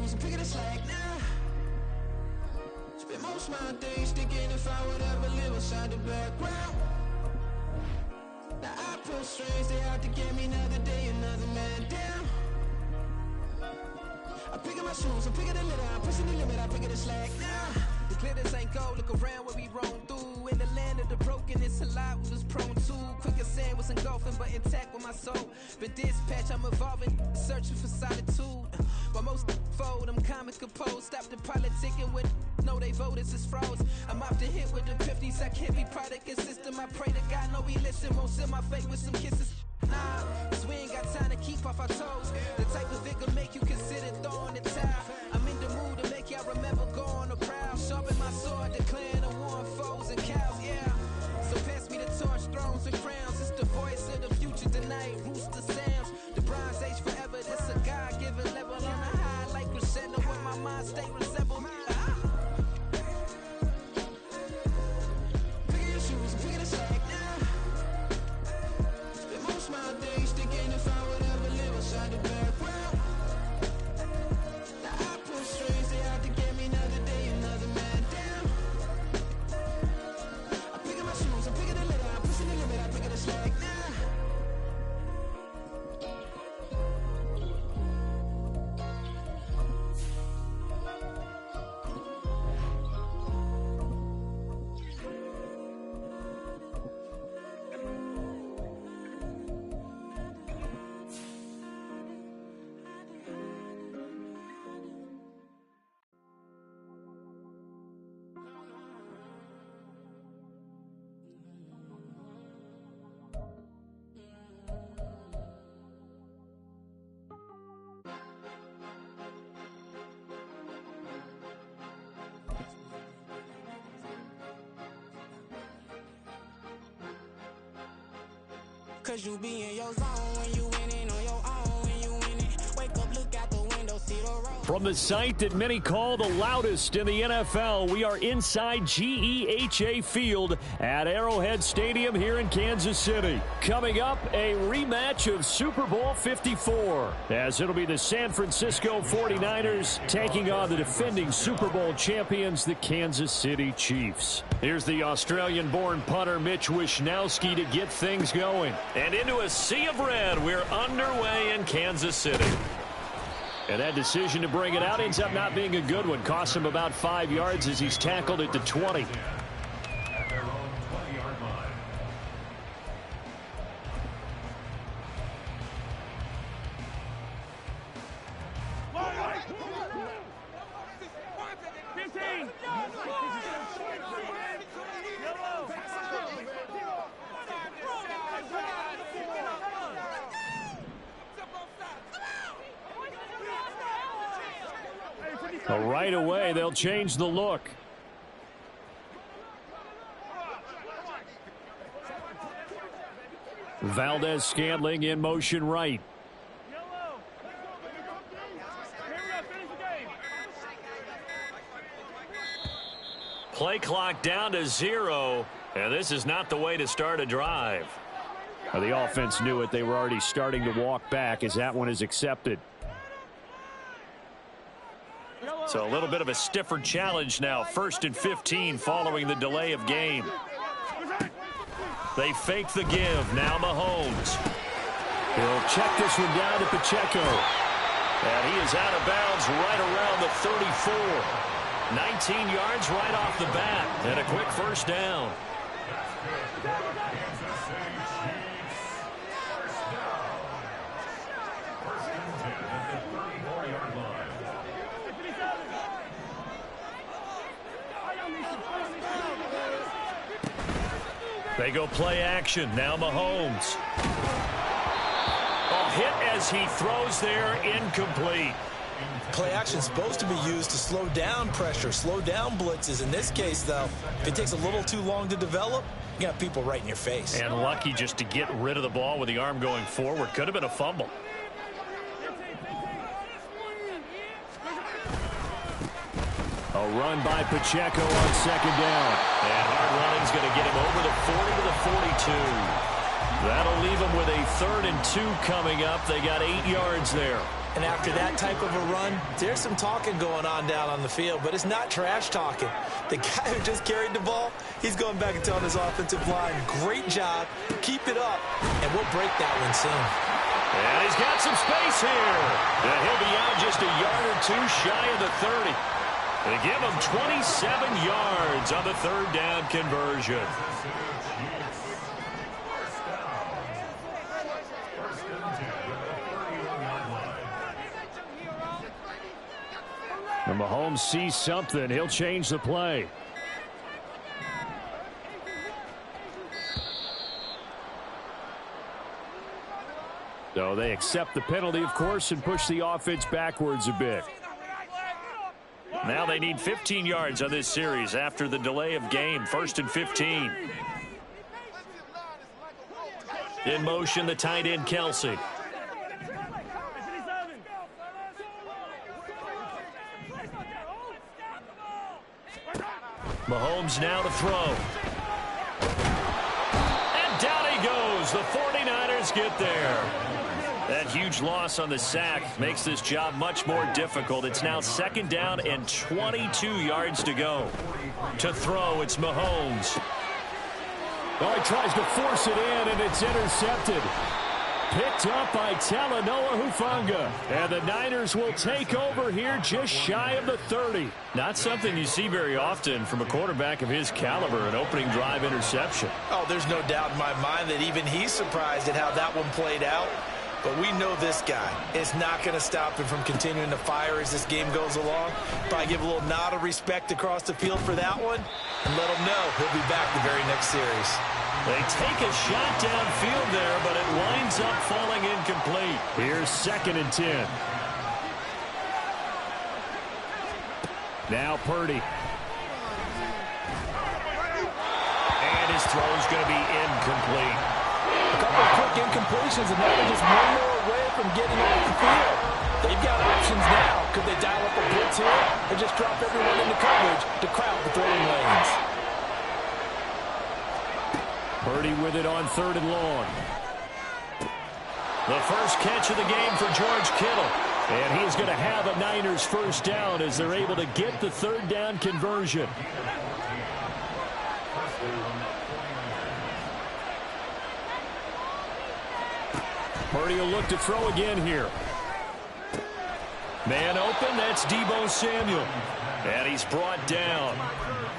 shoes and picking the slack now. Spend most of my days thinking if I would ever live inside the background. Now I pull strings, they out to get me another day, another man down. I'm picking my shoes, I'm picking the litter, I'm pushing the limit, I'm picking the slack now. The clear this ain't gold, look around where we roam through. In the land of the broken, it's a lot we was prone to. Quicker sand was engulfing, but intact with my soul. Been dispatched, I'm evolving, searching for solitude. While most fold, I'm comic composed. Stop the politicking with no, they voters is froze. I'm off the hit with the 50s, I can't be product and system. I pray to God, no, he listen, won't send my fate with some kisses. Nah, cause we ain't got time to keep off our toes. The type of vigor make you consider throwing the towel. I'm in the mood to make y'all remember going to proud. Sharpen my sword, declaring the war on foes and cows, yeah. So pass me the torch, thrones and crowns. It's the voice of the future tonight, rooster sounds. The bronze age forever, this a God-given level. On a high like crescendo when my mind state resemble. Picking your shoes and picking the slack now. Spend most of my days thinking if I would ever live inside the background. Now I pull strings, they out to get me another day, another man down. I'm picking my shoes, I'm picking the litter, I'm pushing the limit, I'm picking the slack now. Cause you be in your zone when you winning on your own. When you winning, wake up, look out the window, see the road. From the site that many call the loudest in the NFL, we are inside GEHA Field at Arrowhead Stadium here in Kansas City. Coming up, a rematch of Super Bowl 54, as it'll be the San Francisco 49ers taking on the defending Super Bowl champions, the Kansas City Chiefs. Here's the Australian-born punter Mitch Wishnowsky to get things going. And into a sea of red, we're underway in Kansas City. And that decision to bring it out ends up not being a good one. Costs him about 5 yards as he's tackled at the 20. At their own 20-yard line. Right away, they'll change the look. Valdez-Scantling in motion right. Play clock down to 0, and this is not the way to start a drive. Well, the offense knew it. They were already starting to walk back as that one is accepted. So a little bit of a stiffer challenge now. 1st and 15 following the delay of game. They fake the give. Now Mahomes. He'll check this one down to Pacheco. And he is out of bounds right around the 34. 19 yards right off the bat. And a quick first down. They go play action. Now Mahomes. A hit as he throws there, incomplete. Play action is supposed to be used to slow down pressure, slow down blitzes. In this case, though, if it takes a little too long to develop, you got people right in your face. And lucky just to get rid of the ball with the arm going forward. Could have been a fumble. A run by Pacheco on 2nd down. And hard running's going to get him over the 40 to the 42. That'll leave him with a 3rd and 2 coming up. They got 8 yards there. And after that type of a run, there's some talking going on down on the field, but it's not trash talking. The guy who just carried the ball, he's going back and telling his offensive line, great job, keep it up, and we'll break that one soon. And he's got some space here. And he'll be out just a yard or two shy of the 30. They give him 27 yards on the third down conversion. And Mahomes sees something. He'll change the play. So they accept the penalty, of course, and push the offense backwards a bit. Now they need 15 yards on this series after the delay of game. 1st and 15. In motion, the tight end, Kelsey. Mahomes now to throw. And down he goes. The 49ers get there. That huge loss on the sack makes this job much more difficult. It's now 2nd down and 22 yards to go. To throw, it's Mahomes. Oh, he tries to force it in, and it's intercepted. Picked up by Talanoa Hufanga. And the Niners will take over here just shy of the 30. Not something you see very often from a quarterback of his caliber, an opening drive interception. Oh, there's no doubt in my mind that even he's surprised at how that one played out. But we know this guy is not going to stop him from continuing to fire as this game goes along. Probably give a little nod of respect across the field for that one and let him know he'll be back the very next series. They take a shot downfield there, but it winds up falling incomplete. Here's 2nd and 10. Now Purdy. And his throw's going to be incomplete. A couple of quick incompletions, and now they're just one more away from getting off the field. They've got options now. Could they dial up a blitz here or just drop everyone into coverage to crowd the throwing lanes? Purdy with it on 3rd and long. The first catch of the game for George Kittle. And he's going to have a Niners first down as they're able to get the 3rd down conversion. Purdy will look to throw again here. Man open, that's Deebo Samuel. And he's brought down.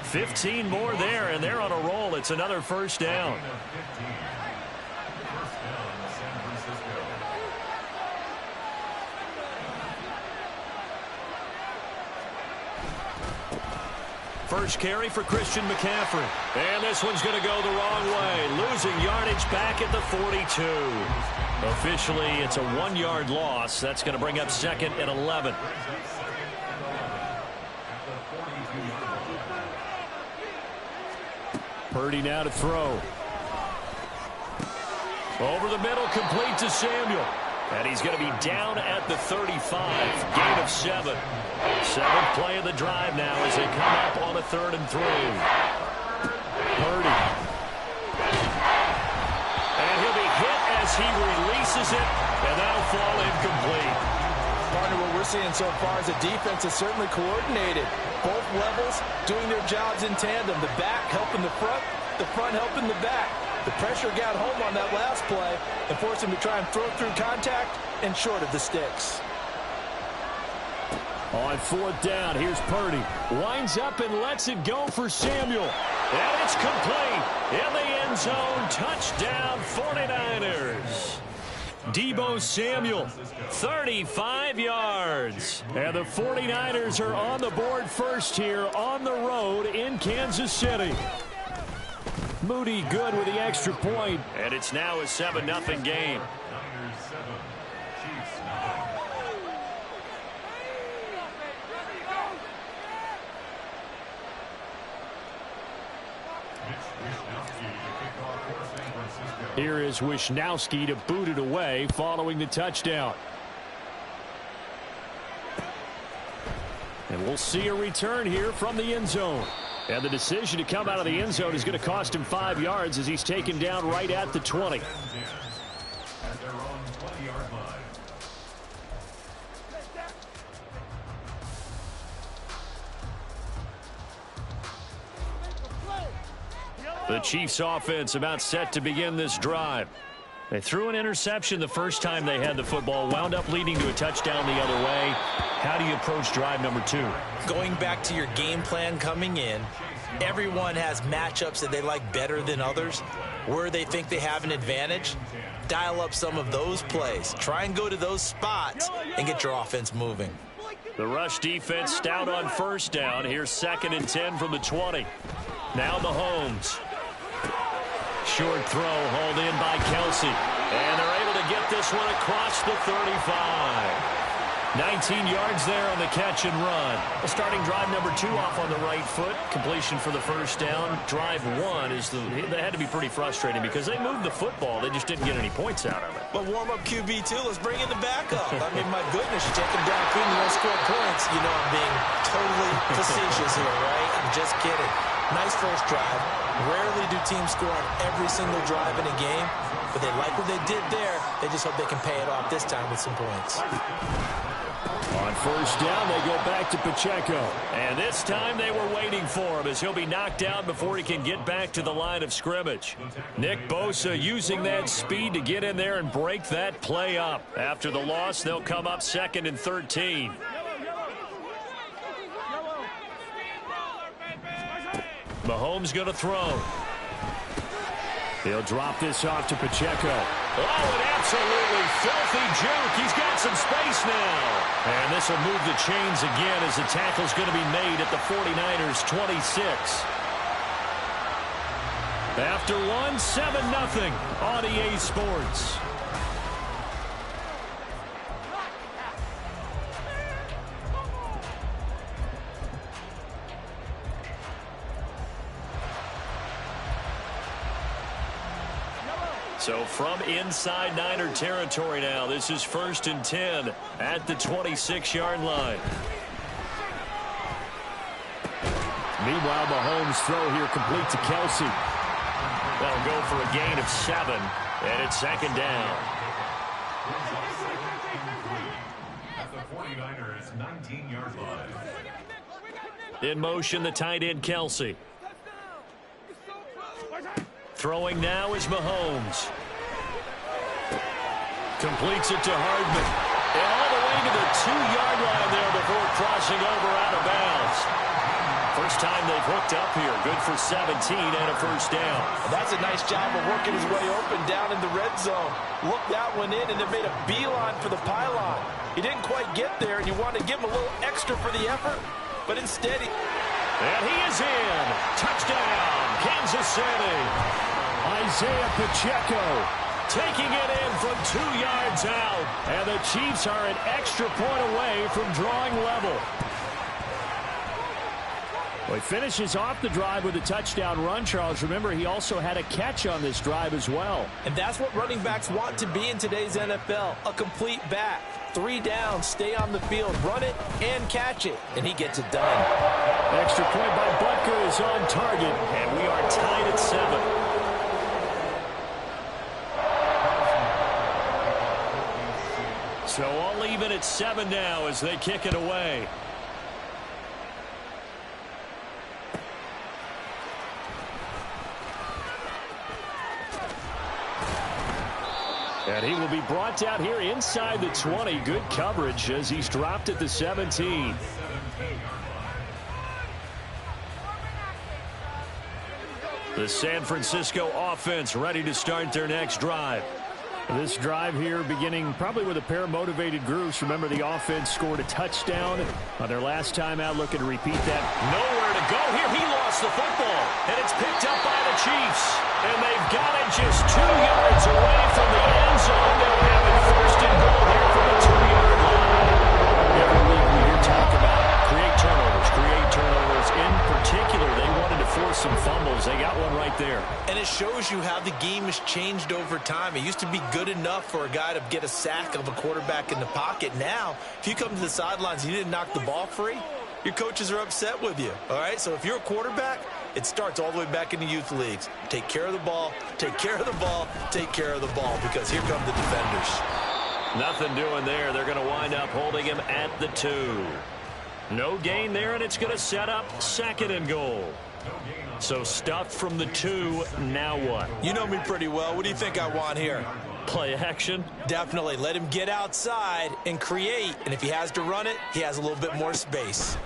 15 more there, and they're on a roll. It's another first down. First carry for Christian McCaffrey. And this one's going to go the wrong way. Losing yardage back at the 42. Officially, it's a 1-yard loss. That's going to bring up 2nd and 11. Purdy now to throw. Over the middle, complete to Samuel. And he's going to be down at the 35. Gain of 7. 7th play of the drive now as they come up on a 3rd and 3. Purdy. And he'll be hit as he releases it, and that'll fall incomplete. Partner, what we're seeing so far is the defense is certainly coordinated. Both levels doing their jobs in tandem. The back helping the front helping the back. The pressure got home on that last play and forced him to try and throw through contact and short of the sticks. On 4th down, here's Purdy. Winds up and lets it go for Samuel. And it's complete. In the end zone, touchdown 49ers. Deebo Samuel, 35 yards. And the 49ers are on the board first here on the road in Kansas City. Moody good with the extra point. And it's now a 7-0 game. Here is Wisnowski to boot it away following the touchdown. And we'll see a return here from the end zone. And the decision to come out of the end zone is going to cost him 5 yards as he's taken down right at the 20. The Chiefs offense about set to begin this drive. They threw an interception the first time they had the football, wound up leading to a touchdown the other way. How do you approach drive number 2? Going back to your game plan coming in, everyone has matchups that they like better than others. Where they think they have an advantage, dial up some of those plays. Try and go to those spots and get your offense moving. The rush defense stout on first down. Here's 2nd and 10 from the 20. Now Mahomes. Short throw hauled in by Kelsey. And they're able to get this one across the 35. 19 yards there on the catch and run. Starting drive number 2 off on the right foot. Completion for the first down. Drive 1 they had to be pretty frustrating because they moved the football. They just didn't get any points out of it. But warm-up QB2, let's bring in the backup. I mean, my goodness, you take him down clean, you don't score points. You know I'm being totally facetious here, right? I'm just kidding. Nice first drive. Rarely do teams score on every single drive in a game, but they like what they did there. They just hope they can pay it off this time with some points. On first down, they go back to Pacheco. And this time they were waiting for him as he'll be knocked out before he can get back to the line of scrimmage. Nick Bosa using that speed to get in there and break that play up. After the loss, they'll come up 2nd and 13. Mahomes going to throw. He'll drop this off to Pacheco. Oh, an absolutely filthy juke. He's got some space now. And this will move the chains again as the tackle's going to be made at the 49ers 26. After one, 7-0 on EA Sports. So from inside Niner territory now, this is 1st and 10 at the 26-yard line. Meanwhile, Mahomes' throw here complete to Kelsey. That'll go for a gain of 7, and it's 2nd down. At the 49ers 19-yard line. In motion, the tight end Kelsey. Throwing now is Mahomes. Completes it to Hardman. And all the way to the 2-yard line there before crossing over out of bounds. First time they've hooked up here. Good for 17 and a first down. That's a nice job of working his way open down in the red zone. Looked that one in and then made a beeline for the pylon. He didn't quite get there, and you wanted to give him a little extra for the effort. But instead, and he is in. Touchdown, Kansas City. Isaiah Pacheco taking it in from 2 yards out. And the Chiefs are an extra point away from drawing level. Well, he finishes off the drive with a touchdown run, Charles. Remember, he also had a catch on this drive as well. And that's what running backs want to be in today's NFL, a complete back. 3 downs, stay on the field, run it, and catch it. And he gets it done. Extra point by Butker is on target, and we are tied at 7. So all even at 7 now as they kick it away. And he will be brought down here inside the 20. Good coverage as he's dropped at the 17. The San Francisco offense ready to start their next drive. This drive here beginning probably with a pair of motivated groups. Remember, the offense scored a touchdown on their last time out. Looking to repeat that. Nowhere to go here. He lost the football, and it's picked up by the Chiefs. And they've got it just 2 yards away from the end zone. They'll have it 1st and goal here from the 2-yard line. Every week we hear talk about create turnovers. In particular, they wanted to force some fumbles. They got one right there. And it shows you how the game has changed over time. It used to be good enough for a guy to get a sack of a quarterback in the pocket. Now, if you come to the sidelines and you didn't knock the ball free, your coaches are upset with you. All right, so if you're a quarterback, it starts all the way back in the youth leagues. Take care of the ball, take care of the ball, take care of the ball, because here come the defenders. Nothing doing there. They're going to wind up holding him at the 2. No gain there, and it's going to set up 2nd and goal. So stuffed from the 2, now what? You know me pretty well. What do you think I want here? Play action? Definitely. Let him get outside and create. And if he has to run it, he has a little bit more space.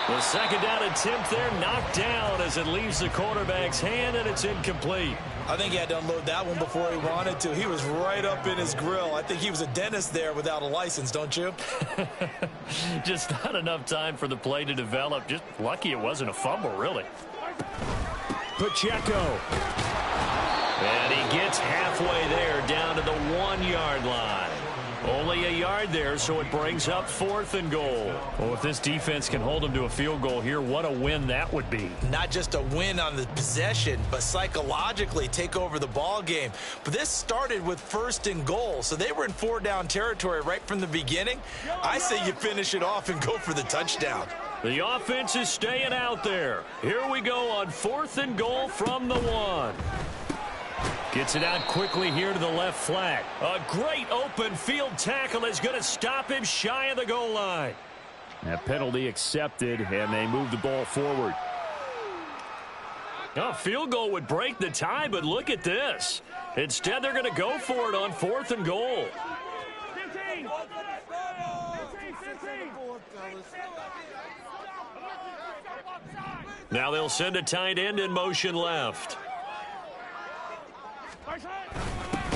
The second down attempt there knocked down as it leaves the quarterback's hand, and it's incomplete. I think he had to unload that one before he wanted to. He was right up in his grill. I think he was a dentist there without a license, don't you? Just not enough time for the play to develop. Just lucky it wasn't a fumble, really. Pacheco. And he gets halfway there, down to the 1-yard line. Only a yard there, so it brings up 4th and goal. Well, if this defense can hold them to a field goal here, what a win that would be. Not just a win on the possession, but psychologically take over the ball game. But this started with 1st and goal, so they were in 4-down territory right from the beginning. I say you finish it off and go for the touchdown. The offense is staying out there. Here we go on 4th and goal from the 1. Gets it out quickly here to the left flat. A great open field tackle is going to stop him shy of the goal line. That penalty accepted, and they move the ball forward. A field goal would break the tie, but look at this. Instead, they're going to go for it on 4th and goal. 15. Now they'll send a tight end in motion left.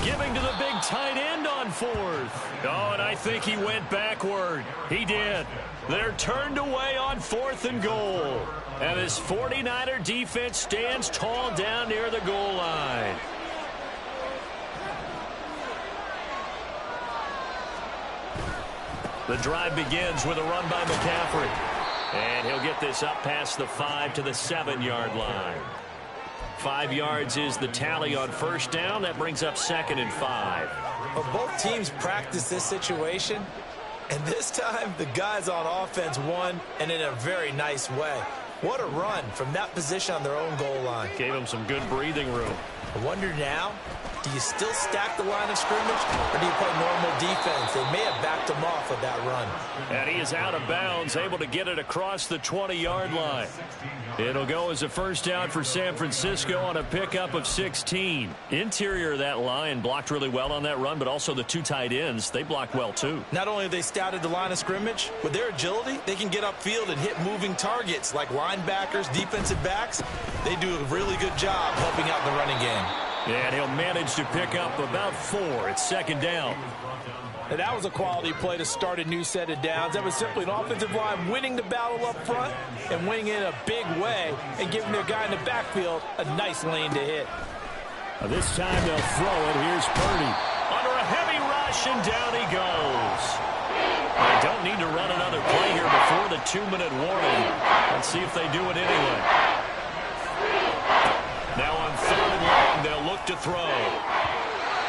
Giving to the big tight end on 4th. Oh, and I think he went backward. He did. They're turned away on 4th and goal. And this 49er defense stands tall down near the goal line. The drive begins with a run by McCaffrey. And he'll get this up past the 5 to the 7-yard line. 5 yards is the tally on 1st down. That brings up 2nd and 5. Well, both teams practice this situation, and this time the guys on offense won, and in a very nice way. What a run from that position on their own goal line. Gave them some good breathing room. I wonder now, do you still stack the line of scrimmage, or do you play normal defense? They may have backed him off with that run. And he is out of bounds, able to get it across the 20-yard line. It'll go as a first down for San Francisco on a pickup of 16. Interior of that line blocked really well on that run, but also the 2 tight ends, they blocked well too. Not only have they scouted the line of scrimmage, with their agility, they can get upfield and hit moving targets like linebackers, defensive backs. They do a really good job helping out in the running game. And he'll manage to pick up about 4. It's 2nd down. And that was a quality play to start a new set of downs. That was simply an offensive line winning the battle up front and winning it in a big way and giving their guy in the backfield a nice lane to hit. This time they'll throw it. Here's Purdy. Under a heavy rush, and down he goes. They don't need to run another play here before the 2-minute warning. Let's see if they do it anyway. Now on 3rd and long, they'll look to throw.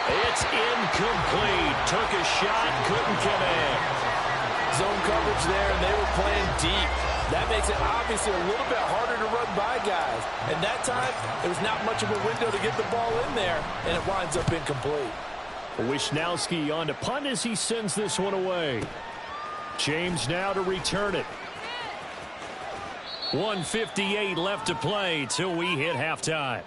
It's incomplete. Took a shot, couldn't connect. Zone coverage there, and they were playing deep. That makes it obviously a little bit harder to run by guys. And that time, there was not much of a window to get the ball in there, and it winds up incomplete. Wisnowski on to punt as he sends this one away. James now to return it. 1:58 left to play till we hit halftime.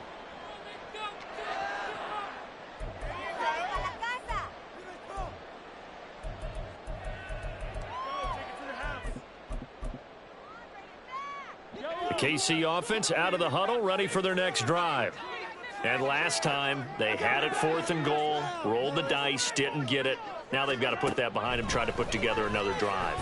The KC offense out of the huddle, ready for their next drive. And last time, they had it 4th and goal, rolled the dice, didn't get it. Now they've got to put that behind them, try to put together another drive.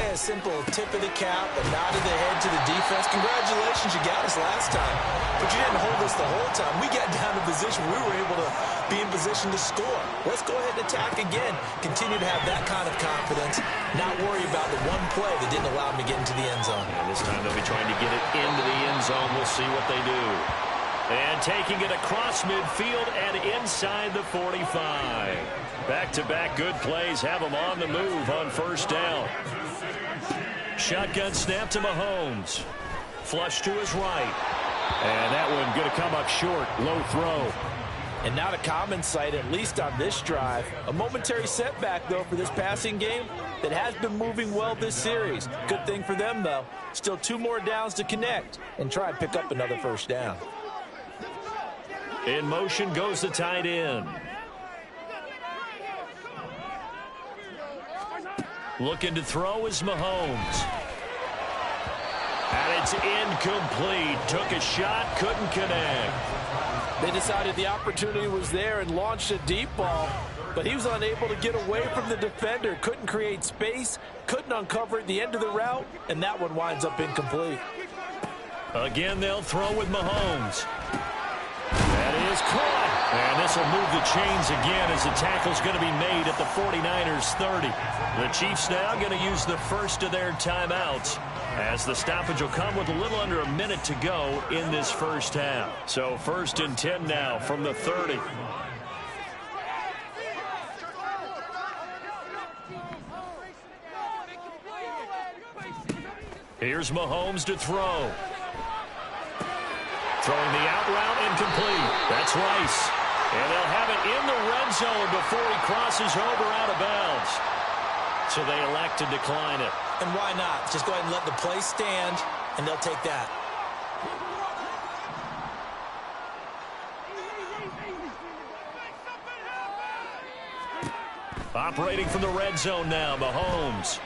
A simple tip of the cap, a nod of the head to the defense. Congratulations, you got us last time. But you didn't hold us the whole time. We got down to position where we were able to be in position to score. Let's go ahead and attack again. Continue to have that kind of confidence. Not worry about the one play that didn't allow them to get into the end zone. And this time they'll be trying to get it into the end zone. We'll see what they do. And taking it across midfield and inside the 45. Back-to-back good plays have them on the move on 1st down. Shotgun snap to Mahomes. Flush to his right. And that one going to come up short. Low throw. And not a common sight, at least on this drive. A momentary setback, though, for this passing game that has been moving well this series. Good thing for them, though. Still 2 more downs to connect and try and pick up another first down. In motion goes the tight end. Looking to throw is Mahomes. And it's incomplete. Took a shot, couldn't connect. They decided the opportunity was there and launched a deep ball, but he was unable to get away from the defender. Couldn't create space, couldn't uncover at the end of the route, and that one winds up incomplete. Again, they'll throw with Mahomes. That is caught. And this will move the chains again as the tackle's going to be made at the 49ers 30. The Chiefs now going to use the first of their timeouts, as the stoppage will come with a little under a minute to go in this first half. So 1st and 10 now from the 30. Here's Mahomes to throw. Throwing the out route incomplete. That's Rice. And they'll have it in the red zone before he crosses over out of bounds. So they elect to decline it. And why not? Just go ahead and let the play stand, and they'll take that. Operating from the red zone now, Mahomes.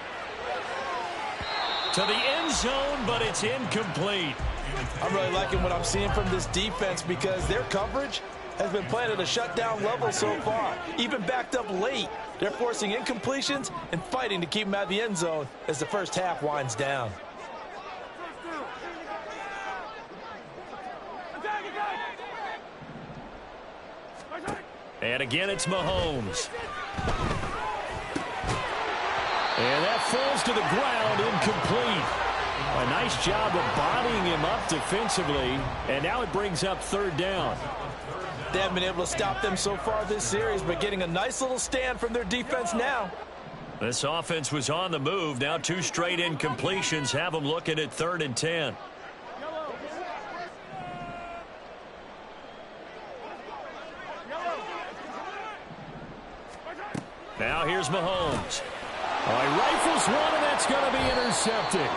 To the end zone, but it's incomplete. I'm really liking what I'm seeing from this defense because their coverage has been playing at a shutdown level so far. Even backed up late, they're forcing incompletions and fighting to keep them out of the end zone as the first half winds down. And again, it's Mahomes. And that falls to the ground, incomplete. A nice job of bodying him up defensively, and now it brings up 3rd down. They haven't been able to stop them so far this series, but getting a nice little stand from their defense now. This offense was on the move. Now 2 straight incompletions have them looking at 3rd and 10. Now here's Mahomes. Oh, he rifles one, and that's going to be intercepted.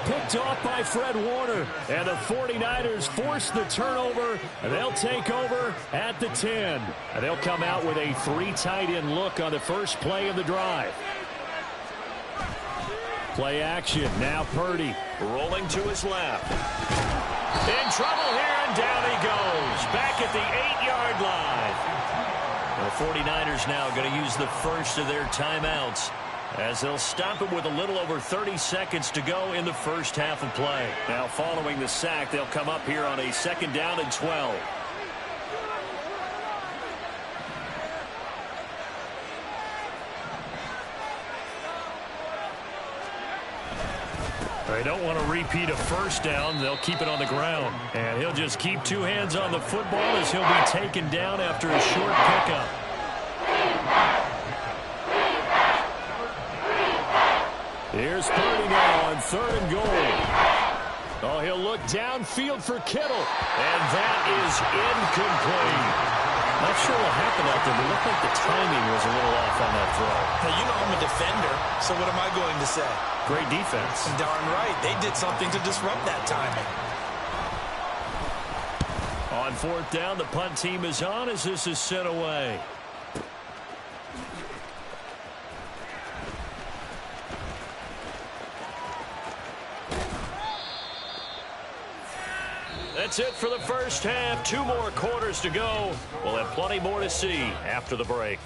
Picked off by Fred Warner. And the 49ers force the turnover, and they'll take over at the 10. And they'll come out with a 3 tight end look on the first play of the drive. Play action. Now Purdy rolling to his left. In trouble here, and down he goes. Back at the 8-yard line. The 49ers now going to use the first of their timeouts, as they'll stop it with a little over 30 seconds to go in the first half of play. Now following the sack, they'll come up here on a 2nd down and 12. They don't want to repeat a first down. They'll keep it on the ground. And he'll just keep 2 hands on the football as he'll be taken down after a short pickup. Here's Purdy now on 3rd and goal. Oh, he'll look downfield for Kittle. And that is incomplete. Not sure what happened out there, but it looked like the timing was a little off on that throw. Hey, you know I'm a defender, so what am I going to say? Great defense. And darn right, they did something to disrupt that timing. On 4th down, the punt team is on as this is sent away. That's it for the first half. 2 more quarters to go. We'll have plenty more to see after the break.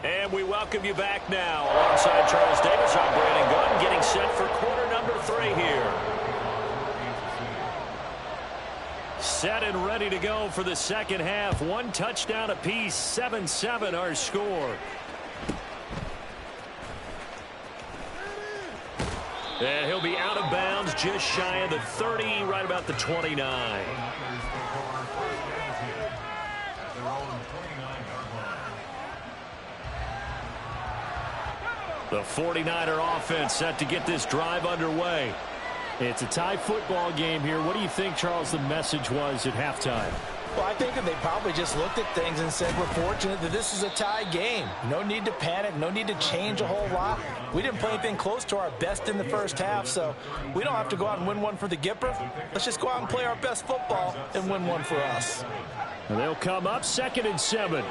And we welcome you back now. Alongside Charles Davis, I'm Brandon Gunn, getting set for quarter number 3 here. Set and ready to go for the second half. 1 touchdown apiece, 7-7 our score. And he'll be out of bounds just shy of the 30, right about the 29. The 49er offense set to get this drive underway. It's a tie football game here. What do you think, Charles, the message was at halftime? Well, I think that they probably just looked at things and said, we're fortunate that this is a tie game. No need to panic, no need to change a whole lot. We didn't play anything close to our best in the first half, so we don't have to go out and win one for the Gipper. Let's just go out and play our best football and win one for us. And they'll come up 2nd and 7.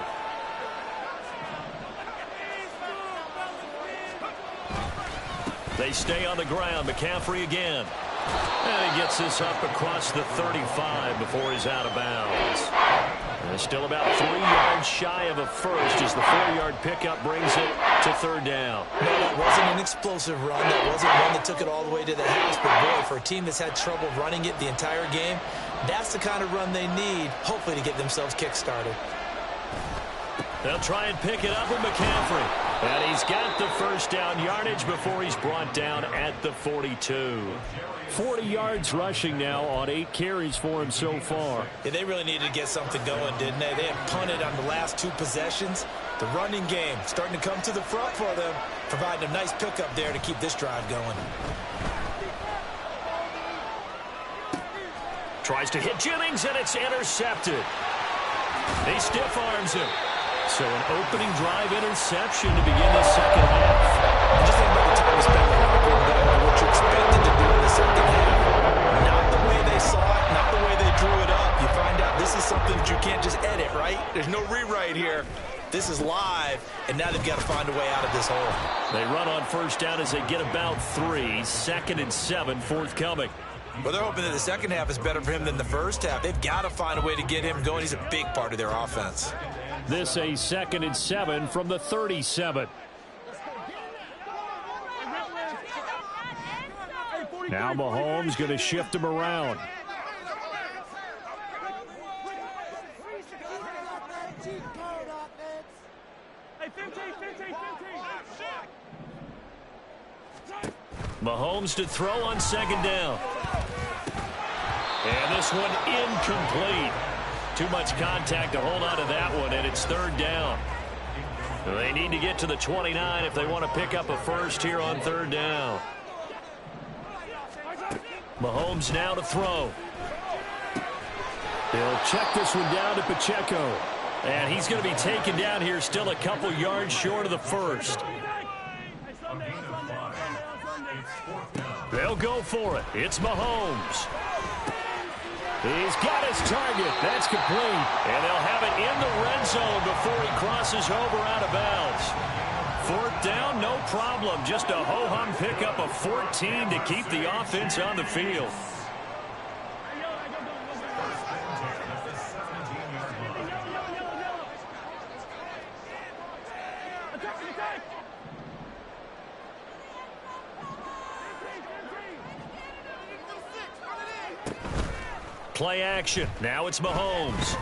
They stay on the ground. McCaffrey again. And he gets this up across the 35 before he's out of bounds. And still about 3 yards shy of a first as the 4-yard pickup brings it to 3rd down. No, that wasn't an explosive run. That wasn't one that took it all the way to the house. But, boy, for a team that's had trouble running it the entire game, that's the kind of run they need, hopefully, to get themselves kick-started. They'll try and pick it up with McCaffrey. And he's got the first down yardage before he's brought down at the 42. 40 yards rushing now on 8 carries for him so far. Yeah, they really needed to get something going, didn't they? They had punted on the last 2 possessions. The running game starting to come to the front for them, providing a nice pickup there to keep this drive going. Tries to hit Jennings, and it's intercepted. He stiff arms him. So an opening drive interception to begin the second half. And just think about the time we spent in the locker room, what you expected to do in the second half. Not the way they saw it, not the way they drew it up. You find out this is something that you can't just edit, right? There's no rewrite here. This is live, and now they've got to find a way out of this hole. They run on first down as they get about 3. 2nd and 7 forthcoming. Well, they're hoping that the second half is better for him than the first half. They've got to find a way to get him going. He's a big part of their offense. This a 2nd and 7 from the 37. Now Mahomes going to shift him around. Mahomes to throw on 2nd down. And this one incomplete. Too much contact to hold on to that one, and it's 3rd down. They need to get to the 29 if they want to pick up a first here on 3rd down. Mahomes now to throw. They'll check this one down to Pacheco. And he's going to be taken down here still a couple yards short of the first. They'll go for it. It's Mahomes. He's got his target. That's complete. And they'll have it in the red zone before he crosses over out of bounds. 4th down, no problem. Just a ho-hum pickup of 14 to keep the offense on the field. Play action. Now it's Mahomes.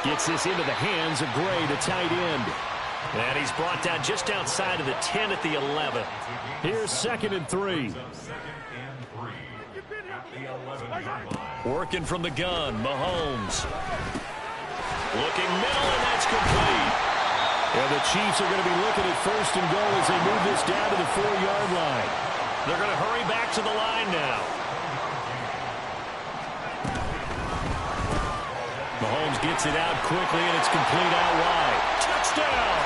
Gets this into the hands of Gray, the tight end. And he's brought down just outside of the 10 at the 11. Here's 2nd and 3. Working from the gun, Mahomes. Looking middle, and that's complete. And the Chiefs are going to be looking at 1st and goal as they move this down to the 4-yard line. They're going to hurry back to the line now. Mahomes gets it out quickly, and it's complete out wide. Touchdown!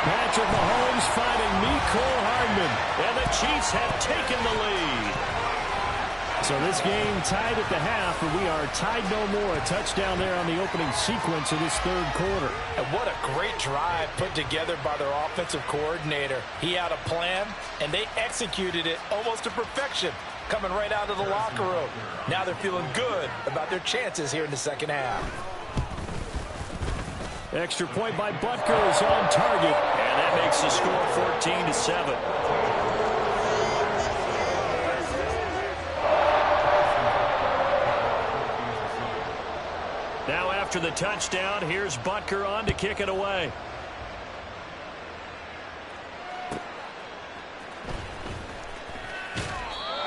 Patrick Mahomes finding Mecole Hardman. And the Chiefs have taken the lead. So this game tied at the half, and we are tied no more. A touchdown there on the opening sequence of this 3rd quarter. And what a great drive put together by their offensive coordinator. He had a plan, and they executed it almost to perfection, coming right out of the locker room. Now they're feeling good about their chances here in the second half. Extra point by Butker is on target. And that makes the score 14-7. Now after the touchdown, here's Butker on to kick it away.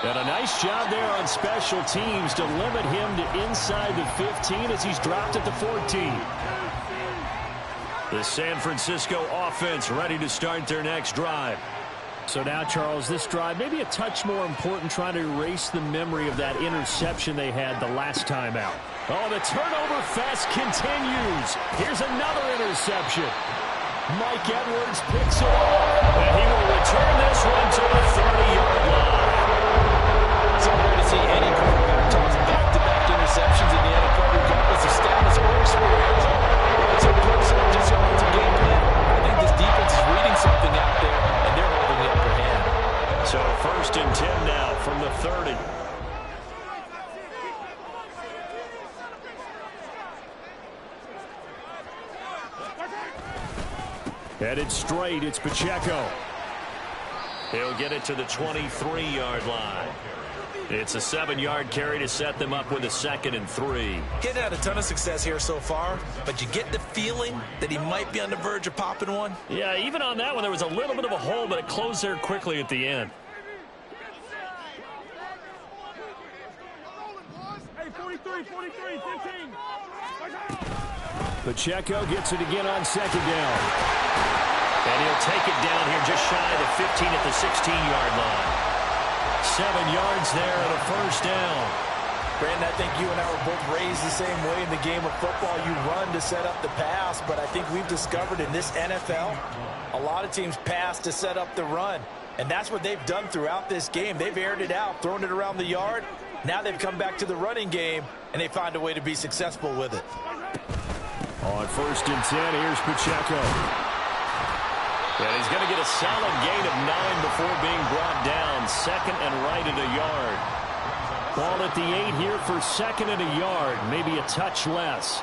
And a nice job there on special teams to limit him to inside the 15 as he's dropped at the 14. The San Francisco offense ready to start their next drive. So now, Charles, this drive maybe a touch more important, trying to erase the memory of that interception they had the last time out. Oh, the turnover fest continues. Here's another interception. Mike Edwards picks it up, and he will return this one to the 30-yard line. It's rare to see any quarterback toss back-to-back interceptions in the NFL, regardless of status or experience. It's impressive, just going to game plan. I think this defense is reading something out there, and they're holding the upper hand. So 1st and 10 now from the 30. Headed straight, it's Pacheco. He'll get it to the 23-yard line. It's a 7-yard carry to set them up with a 2nd and 3. Getting had a ton of success here so far, but you get the feeling that he might be on the verge of popping one. Yeah, even on that one, there was a little bit of a hole, but it closed there quickly at the end. Hey, 43, 15. Pacheco gets it again on 2nd down. And he'll take it down here just shy of the 15 at the 16-yard line. 7 yards there and a 1st down. Brandon, I think you and I were both raised the same way in the game of football. You run to set up the pass, but I think we've discovered in this NFL, a lot of teams pass to set up the run. And that's what they've done throughout this game. They've aired it out, thrown it around the yard. Now they've come back to the running game, and they find a way to be successful with it. On 1st and 10, here's Pacheco. And he's going to get a solid gain of 9 before being brought down. 2nd and right at a yard. Ball at the 8 here for 2nd and a yard. Maybe a touch less.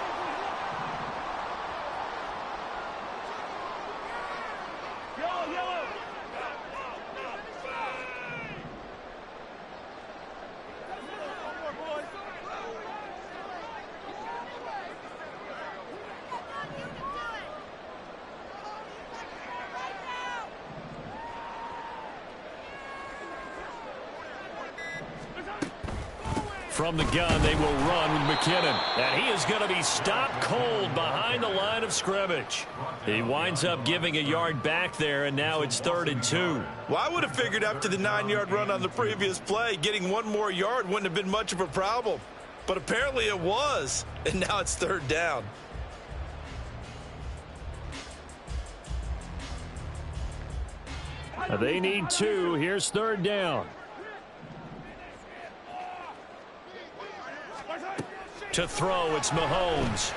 From the gun, they will run with McKinnon. And he is going to be stopped cold behind the line of scrimmage. He winds up giving a yard back there, and now it's 3rd and 2. Well, I would have figured after the 9-yard run on the previous play, getting 1 more yard wouldn't have been much of a problem. But apparently it was, and now it's 3rd down. They need 2. Here's 3rd down. To throw, it's Mahomes.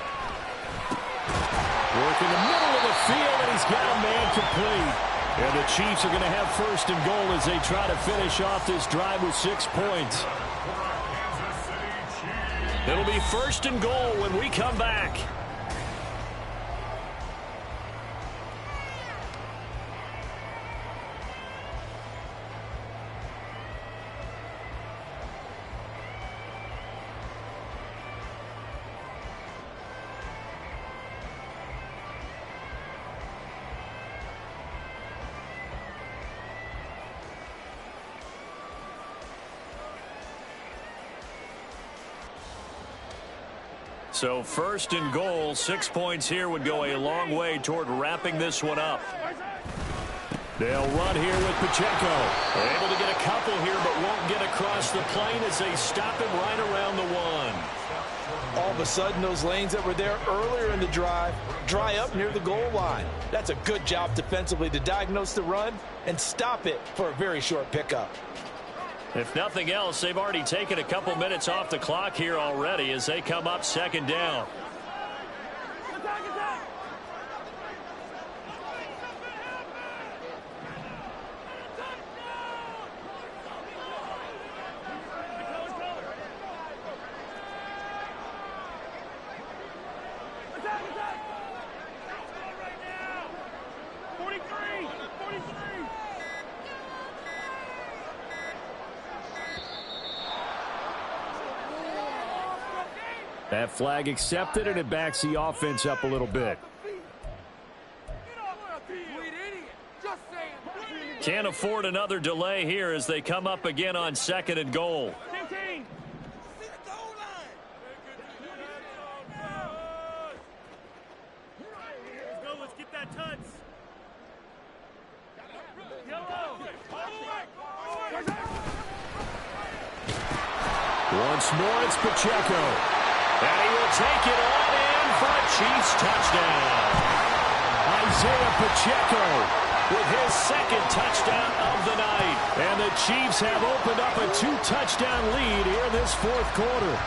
Work in the middle of the field, and he's got a man complete. And the Chiefs are going to have 1st and goal as they try to finish off this drive with 6 points. It'll be 1st and goal when we come back. So 1st and goal, 6 points here would go a long way toward wrapping this one up. They'll run here with Pacheco. They're able to get a couple here, but won't get across the plane as they stop him right around the 1. All of a sudden, those lanes that were there earlier in the drive dry up near the goal line. That's a good job defensively to diagnose the run and stop it for a very short pickup. If nothing else, they've already taken a couple minutes off the clock here already as they come up 2nd down. That flag accepted, and it backs the offense up a little bit. Can't afford another delay here as they come up again on 2nd and goal. Once more, it's Pacheco. And he will take it on in for a Chiefs touchdown. Isaiah Pacheco with his second touchdown of the night. And the Chiefs have opened up a 2-touchdown lead here this fourth quarter.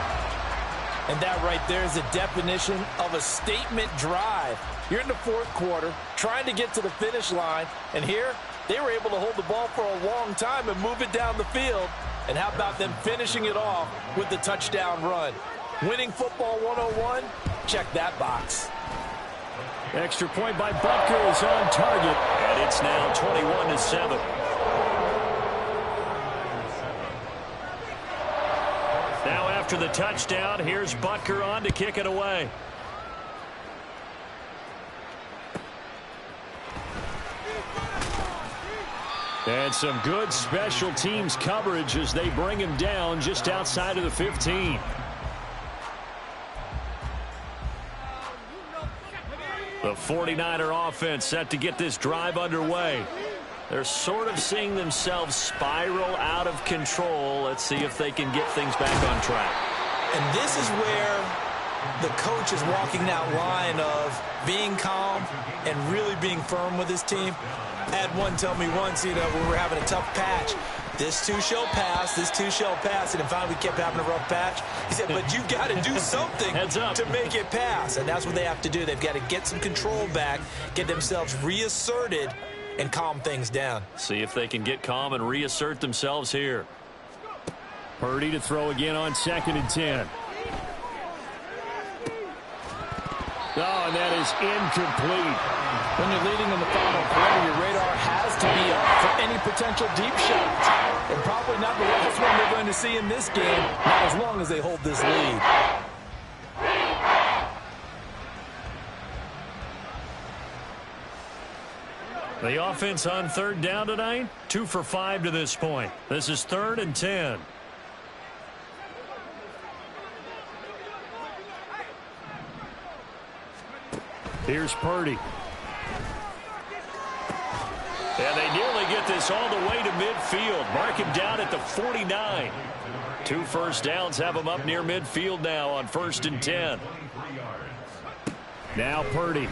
And that right there is the definition of a statement drive. You're in the fourth quarter, trying to get to the finish line, and here they were able to hold the ball for a long time and move it down the field. And how about them finishing it off with the touchdown run? Winning football 101, check that box. Extra point by Butker is on target, and it's now 21-7. Now after the touchdown, here's Butker on to kick it away. And some good special teams coverage as they bring him down just outside of the 15. The 49er offense set to get this drive underway. They're sort of seeing themselves spiral out of control. Let's see if they can get things back on track. And this is where the coach is walking that line of being calm and really being firm with his team. I had one tell me once, when we were having a tough patch, this too shall pass, this too shall pass. And finally we kept having a rough patch. He said, but you've got to do something to make it pass. And that's what they have to do. They've got to get some control back, get themselves reasserted, and calm things down. See if they can get calm and reassert themselves here. Purdy to throw again on 2nd and 10. Oh, and that is incomplete. When you're leading in the final quarter, your radar has to be up for any potential deep shots. And probably not the last one they're going to see in this game, not as long as they hold this lead. The offense on 3rd down tonight, 2 for 5 to this point. This is 3rd and 10. Here's Purdy. And they nearly get this all the way to midfield. Mark him down at the 49. 2 first downs have him up near midfield now on 1st and 10. Now Purdy.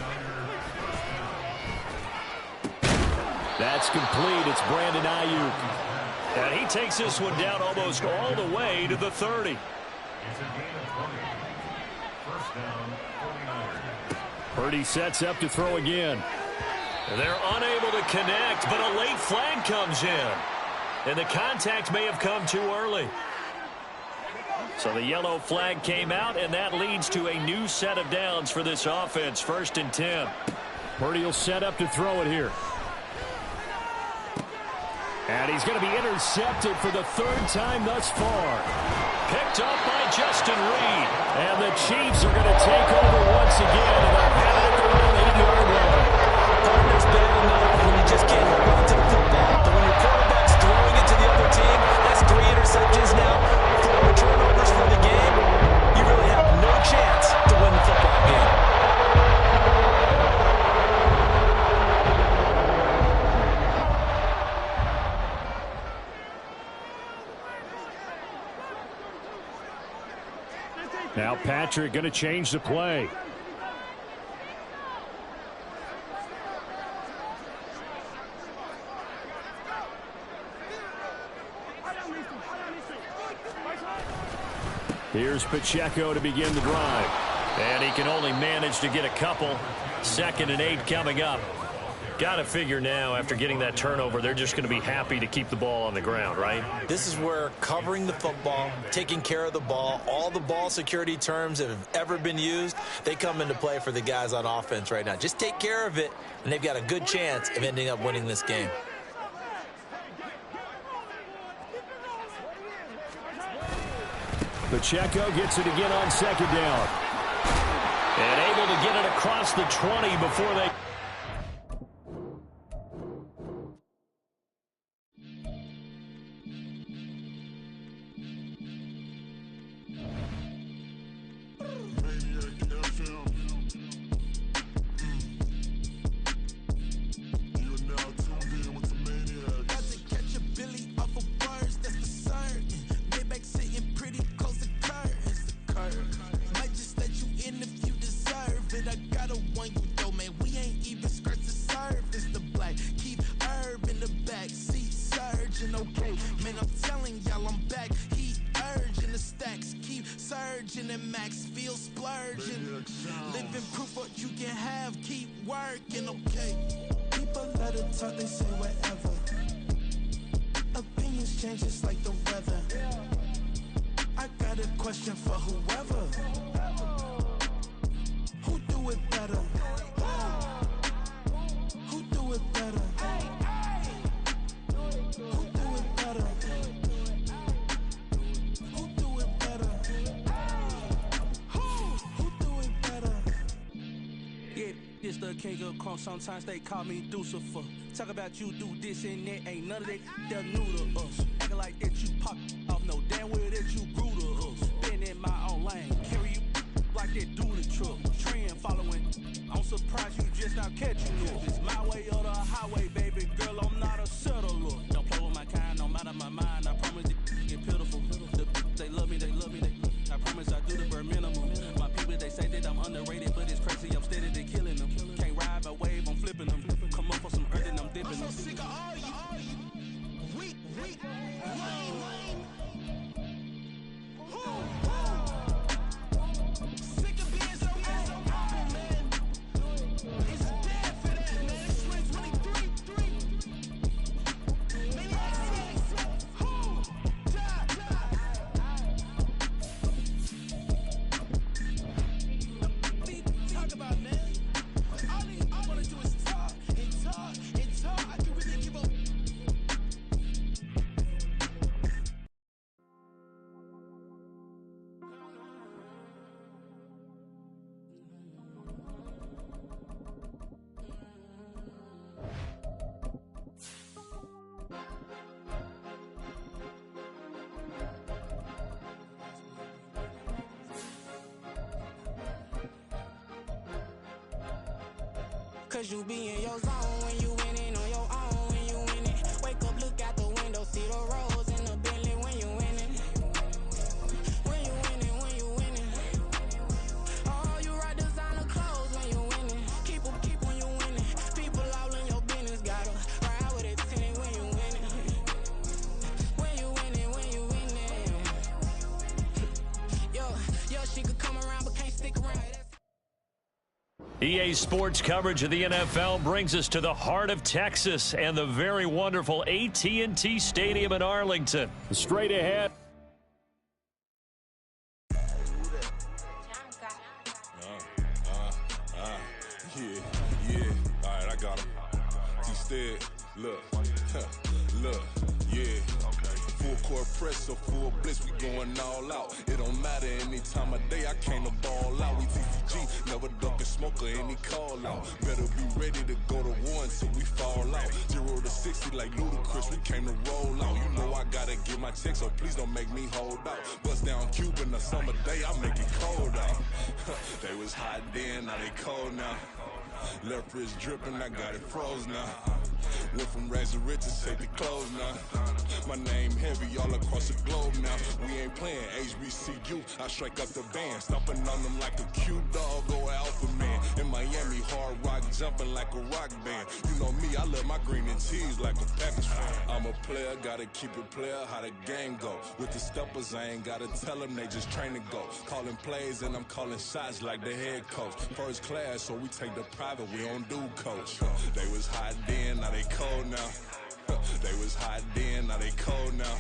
That's complete. It's Brandon Ayuk. And he takes this one down almost all the way to the 30. It's a gain of 20. First down, 49ers. Purdy sets up to throw again. They're unable to connect, but a late flag comes in. And the contact may have come too early. So the yellow flag came out, and that leads to a new set of downs for this offense. 1st and 10. Purdy will set up to throw it here. And he's going to be intercepted for the 3rd time thus far. Picked up by Justin Reed. And the Chiefs are going to take over once again. And they'll have it at their own 8-yard line. Partner's bad enough when you just can't hold on to the football. But when your quarterback's throwing it to the other team, that's 3 interceptions now, 4 turnovers for the game. You really have no chance to win the football game. Now Patrick going to change the play. Here's Pacheco to begin the drive. And he can only manage to get a couple. 2nd and 8 coming up. Got to figure now, after getting that turnover, they're just going to be happy to keep the ball on the ground, right? This is where covering the football, taking care of the ball, all the ball security terms that have ever been used, they come into play for the guys on offense right now. Just take care of it, and they've got a good chance of ending up winning this game. Pacheco gets it again on 2nd down. And able to get it across the 20 before they... Catch a Billy off of bars, that's the siren. Maybach sitting pretty close. virgin and max feel splurging. Living proof what you can have, keep working, okay. People let it talk, they say whatever. Opinions change just like the weather. I got a question for whoever. Who do it better? Who do it better? Who do it better? Who do it better? Who do it better? Yeah, this the king of crunk. Sometimes they call me Lucifer. Talk about you do this and that. Ain't none of that they're new to us. Acting like that you pop off. No damn well that you grew to us. Been in my own lane. Carry you like that do the truck. Trend following. I'm surprised you just now catching it. It's my way or the highway, baby girl. I'm not a settler. Don't play with my kind, no matter my mind. I promise they get pitiful. They love me, they love me. I promise I do the bare minimum. My people, they say that I'm underrated, but it's crazy. I'm steady, they killing them. Can't ride a wave, I'm flipping them. Come up for some earth and I'm dipping them. I'm so sick of all you. Weak, lame. Sick of being so humble, man. It's dead for that, man. It's 2023. Maniac 6. Who? Talk about, man. All I wanna do is talk and talk and talk. I can really give up. Cause you be in your zone when you winning on your own when you winning. Wake up, look out the window, see the rose in the Bentley when you winning. When you winning. Oh, you ride designer clothes when you winning. Keep when you winning. People all in your business, gotta ride with it tinted when you winning. When you winning. Yo, she could come around but can't stick around. EA Sports coverage of the NFL brings us to the heart of Texas and the very wonderful AT&T Stadium in Arlington. Straight ahead. Yeah. All right, I got him. Instead, look, yeah. Full court press or full blitz, we going all out. It don't matter any time of day, I came to ball out. We TCG, never duck a smoke or any call out. Better be ready to go to war until we fall out. 0 to 60 like Ludacris, we came to roll out. You know I gotta get my check, so please don't make me hold out. Bust down Cuban a summer day, I make it cold out. They was hot then, now they cold now. Left wrist dripping, I got it froze now. Went from rags to riches, take the clothes now. My name heavy all across the globe now. We ain't playing HBCU, I strike up the band. Stomping on them like a cute dog or alpha man. In Miami, hard rock jumping like a rock band. You know me, I love my green and cheese like a Packers fan. I'm a player, gotta keep it player, how the game go. With the steppers, I ain't gotta tell them, they just train to go. Calling plays and I'm calling shots like the head coach. First class, so we take the private, we don't do coach. They was hot then, now they cold now. They was hot then, now they cold now.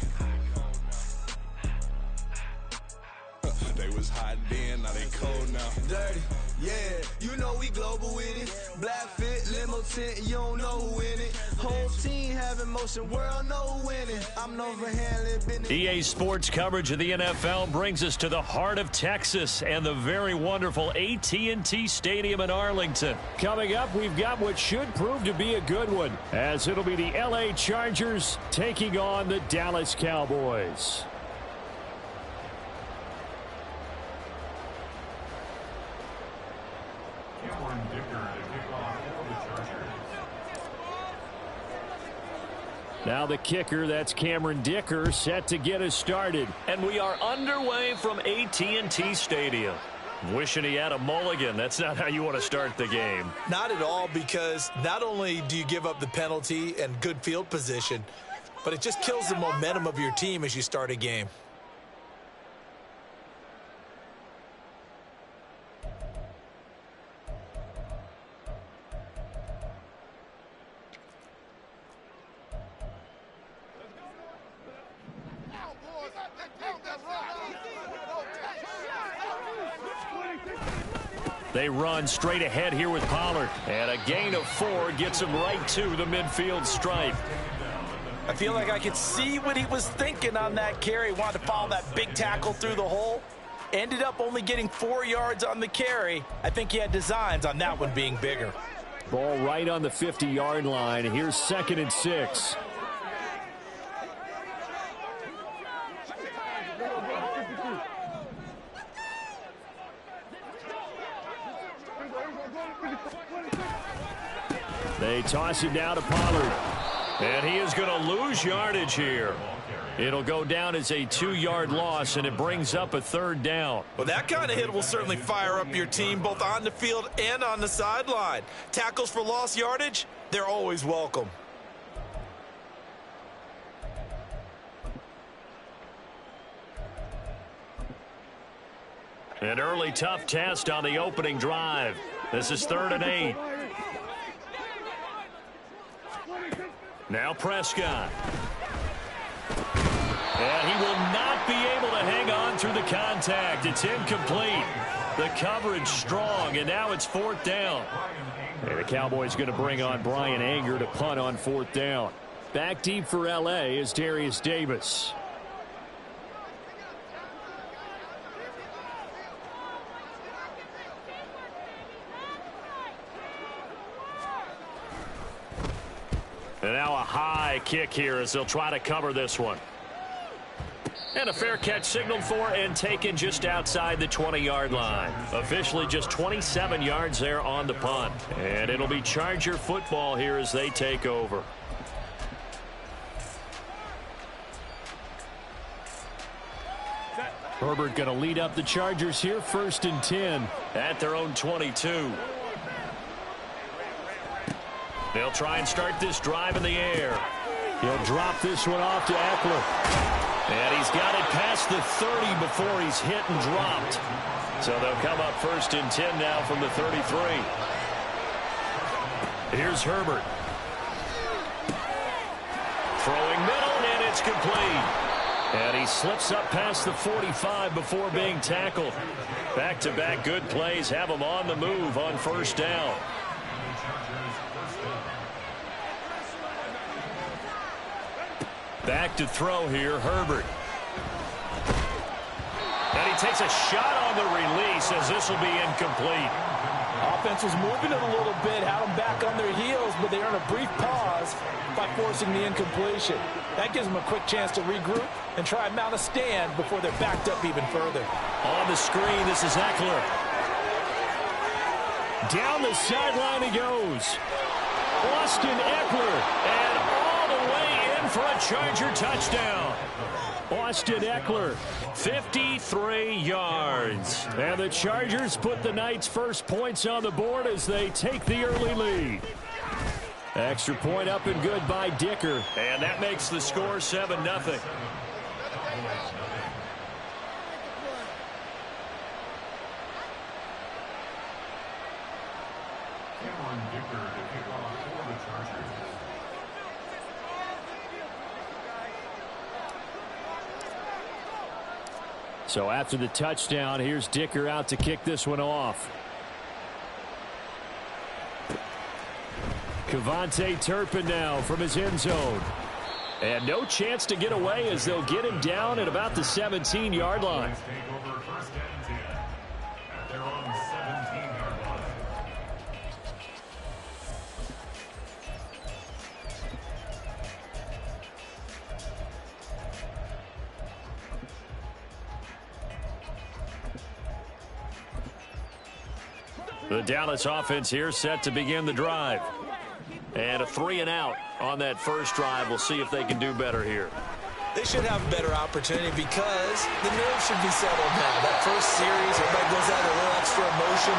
They was hot then, now they cold now. Dirty, yeah, you know we global with it. Black fit, limo tint, you don't know who in it. Whole team having motion, world know who winning. I'm known for handling business. EA Sports coverage of the NFL brings us to the heart of Texas and the very wonderful AT&T Stadium in Arlington. Coming up, we've got what should prove to be a good one, as it'll be the LA Chargers taking on the Dallas Cowboys. Now the kicker, that's Cameron Dicker, set to get us started. And we are underway from AT&T Stadium. Wishing he had a mulligan. That's not how you want to start the game. Not at all, because not only do you give up the penalty and good field position, but it just kills the momentum of your team as you start a game. They run straight ahead here with Pollard. And a gain of 4 gets him right to the midfield stripe. I feel like I could see what he was thinking on that carry. Wanted to follow that big tackle through the hole. Ended up only getting 4 yards on the carry. I think he had designs on that one being bigger. Ball right on the 50-yard line. Here's 2nd and 6. They toss him down to Pollard. And he is going to lose yardage here. It'll go down as a 2-yard loss, and it brings up a 3rd down. Well, that kind of hit will certainly fire up your team both on the field and on the sideline. Tackles for lost yardage, they're always welcome. An early tough test on the opening drive. This is 3rd and 8. Now Prescott. And he will not be able to hang on through the contact. It's incomplete. The coverage strong, and now it's 4th down. And the Cowboys going to bring on Brian Anger to punt on 4th down. Back deep for L.A. is Darius Davis. And now a high kick here as they'll try to cover this one. And a fair catch signaled for and taken just outside the 20-yard line. Officially just 27 yards there on the punt. And it'll be Charger football here as they take over. Herbert going to lead up the Chargers here, 1st and 10 at their own 22. They'll try and start this drive in the air. He'll drop this one off to Eckler. And he's got it past the 30 before he's hit and dropped. So they'll come up 1st and 10 now from the 33. Here's Herbert. Throwing middle, and it's complete. And he slips up past the 45 before being tackled. Back-to-back good plays have him on the move on 1st down. Back to throw here, Herbert. And he takes a shot on the release as this will be incomplete. Offense was moving it a little bit, had them back on their heels, but they earn a brief pause by forcing the incompletion. That gives them a quick chance to regroup and try and mount a stand before they're backed up even further. On the screen, this is Eckler. Down the sideline he goes. Austin Eckler, and all the way in for a Charger touchdown. Austin Eckler, 53 yards. And the Chargers put the Knights' first points on the board as they take the early lead. Extra point up and good by Dicker. And that makes the score 7-0. So after the touchdown, here's Dicker out to kick this one off. Cavante Turpin now from his end zone. And no chance to get away as they'll get him down at about the 17-yard line. The Dallas offense here set to begin the drive. And a 3-and-out on that first drive. We'll see if they can do better here. They should have a better opportunity because the nerves should be settled now. That first series, everybody goes out a little extra emotion.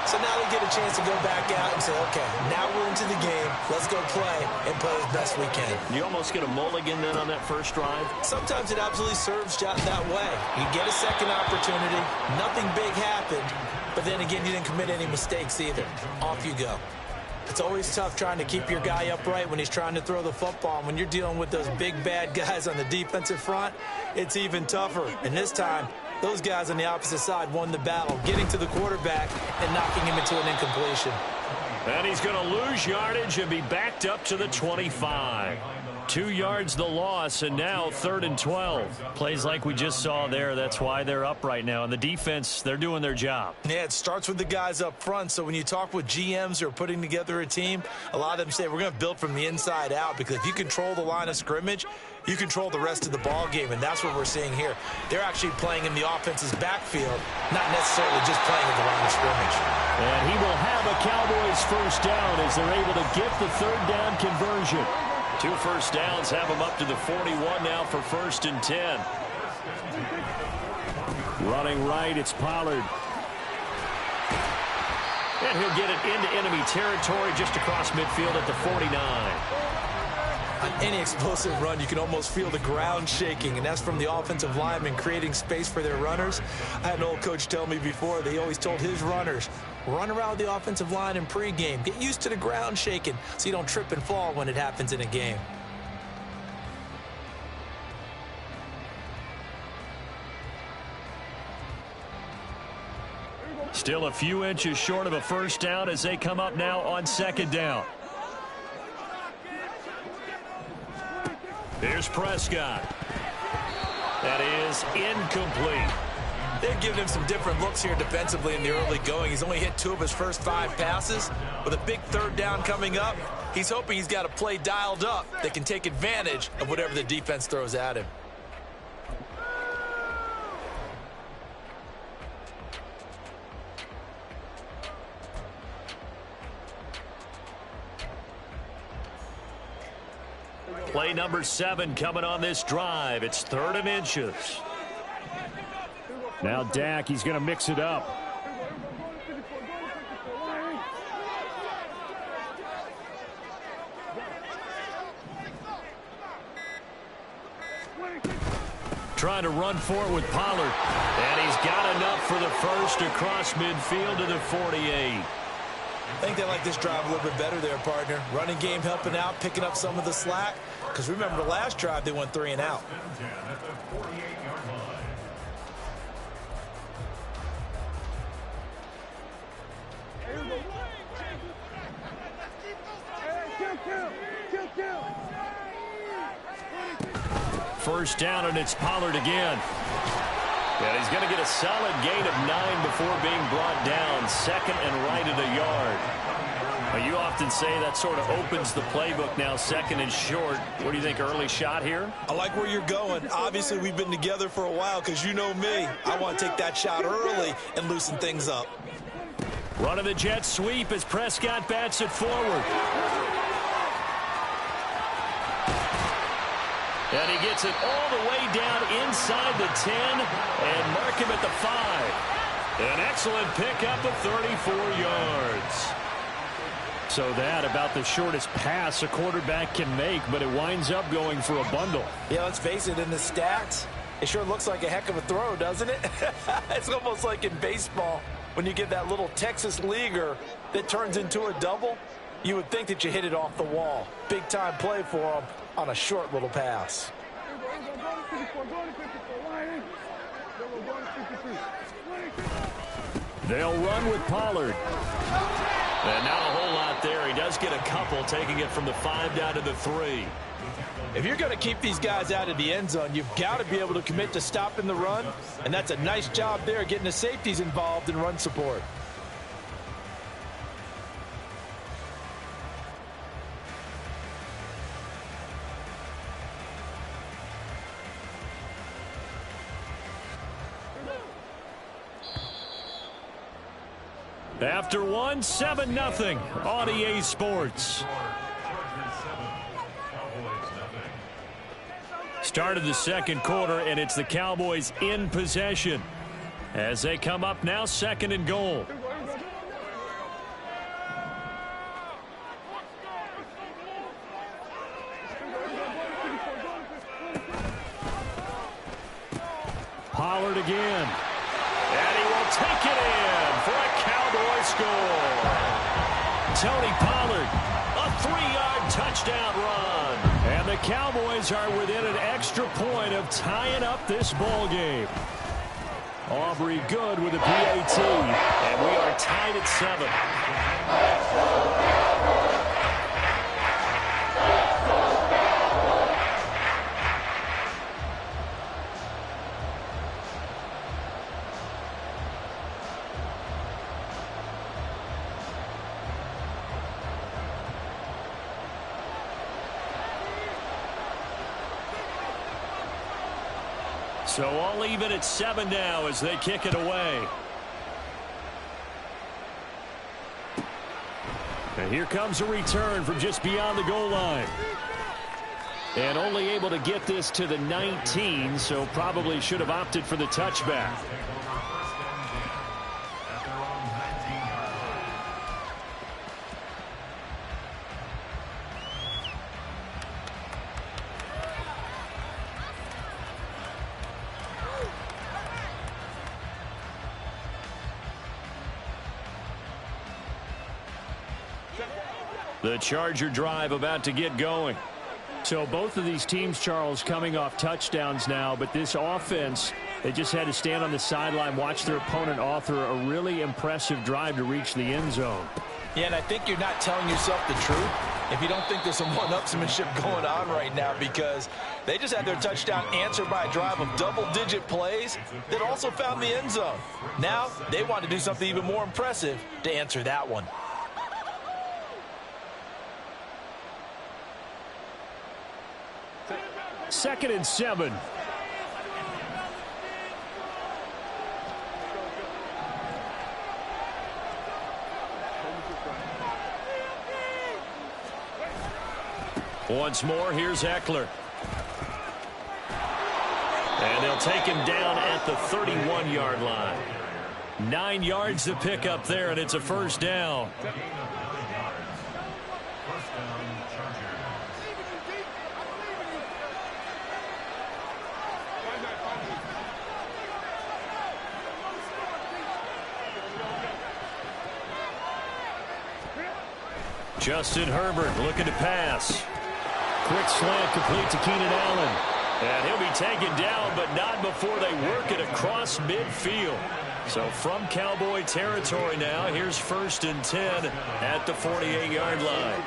So now they get a chance to go back out and say, okay, now we're into the game. Let's go play and play as best we can. You almost get a mulligan then on that first drive? Sometimes it absolutely serves that way. You get a second opportunity. Nothing big happened. But then again, you didn't commit any mistakes either. Off you go. It's always tough trying to keep your guy upright when he's trying to throw the football. And when you're dealing with those big, bad guys on the defensive front, it's even tougher. And this time, Those guys on the opposite side won the battle, getting to the quarterback and knocking him into an incompletion. And he's going to lose yardage and be backed up to the 25. 2 yards the loss, and now 3rd and 12. Plays like we just saw there. That's why they're up right now. And the defense, they're doing their job. Yeah, it starts with the guys up front. So when you talk with GMs who are putting together a team, a lot of them say we're going to build from the inside out, because if you control the line of scrimmage, you control the rest of the ball game, and that's what we're seeing here. They're actually playing in the offense's backfield, not necessarily just playing at the line of scrimmage. And he will have a Cowboys first down as they're able to get the 3rd down conversion. 2 first downs have him up to the 41 now for 1st and 10. Running right, it's Pollard. And he'll get it into enemy territory just across midfield at the 49. On any explosive run, you can almost feel the ground shaking, and that's from the offensive linemen creating space for their runners. I had an old coach tell me before, they always told his runners, run around the offensive line in pregame. Get used to the ground shaking so you don't trip and fall when it happens in a game. Still a few inches short of a first down as they come up now on 2nd down. Here's Prescott. That is incomplete. They're giving him some different looks here defensively in the early going. He's only hit 2 of his first 5 passes. With a big 3rd down coming up, he's hoping he's got a play dialed up that can take advantage of whatever the defense throws at him. Play number 7 coming on this drive. It's 3rd and inches. Now Dak, he's going to mix it up. Trying to run for it with Pollard. And he's got enough for the first across midfield to the 48. I think they like this drive a little bit better there, partner. Running game helping out, picking up some of the slack. Because remember, the last drive, they went 3 and out. First down, and it's Pollard again. And he's going to get a solid gain of 9 before being brought down. 2nd and right at a yard. Well, you often say that sort of opens the playbook now, 2nd and short. What do you think, early shot here? I like where you're going. Obviously, we've been together for a while because you know me. I want to take that shot early and loosen things up. Running the jet sweep as Prescott bats it forward. And he gets it all the way down inside the 10 and mark him at the 5. An excellent pickup of 34 yards. So that about the shortest pass a quarterback can make, but it winds up going for a bundle. Yeah, let's face it, in the stats, it sure looks like a heck of a throw, doesn't it? It's almost like in baseball when you get that little Texas leaguer that turns into a double. You would think that you hit it off the wall. Big time play for him on a short little pass. They'll run with Pollard. And not a whole lot there. He does get a couple, taking it from the 5 down to the 3. If you're going to keep these guys out of the end zone, you've got to be able to commit to stopping the run. And that's a nice job there, getting the safeties involved in run support. After 1, 7-0 on EA Sports. Started the second quarter, and it's the Cowboys in possession as they come up now 2nd and goal. Pollard again. And he will take it in for a Cowboy score. Tony Pollard, a 3-yard touchdown run. And the Cowboys are within an extra point of tying up this ball game. Aubrey good with a PAT. And we are tied at 7. So all even at 7 now as they kick it away. And here comes a return from just beyond the goal line. And only able to get this to the 19, so probably should have opted for the touchback. The Charger drive about to get going. So both of these teams, Charles, coming off touchdowns now, but this offense, they just had to stand on the sideline, watch their opponent author a really impressive drive to reach the end zone. Yeah, and I think you're not telling yourself the truth if you don't think there's some one-upsmanship going on right now, because they just had their touchdown answered by a drive of double-digit plays that also found the end zone. Now they want to do something even more impressive to answer that one. Second and 7. Once more, here's Eckler. And they'll take him down at the 31-yard line. 9 yards to pick up there, and it's a first down. Justin Herbert looking to pass. Quick slant complete to Keenan Allen. And he'll be taken down, but not before they work it across midfield. So from Cowboy territory now, here's 1st and 10 at the 48-yard line.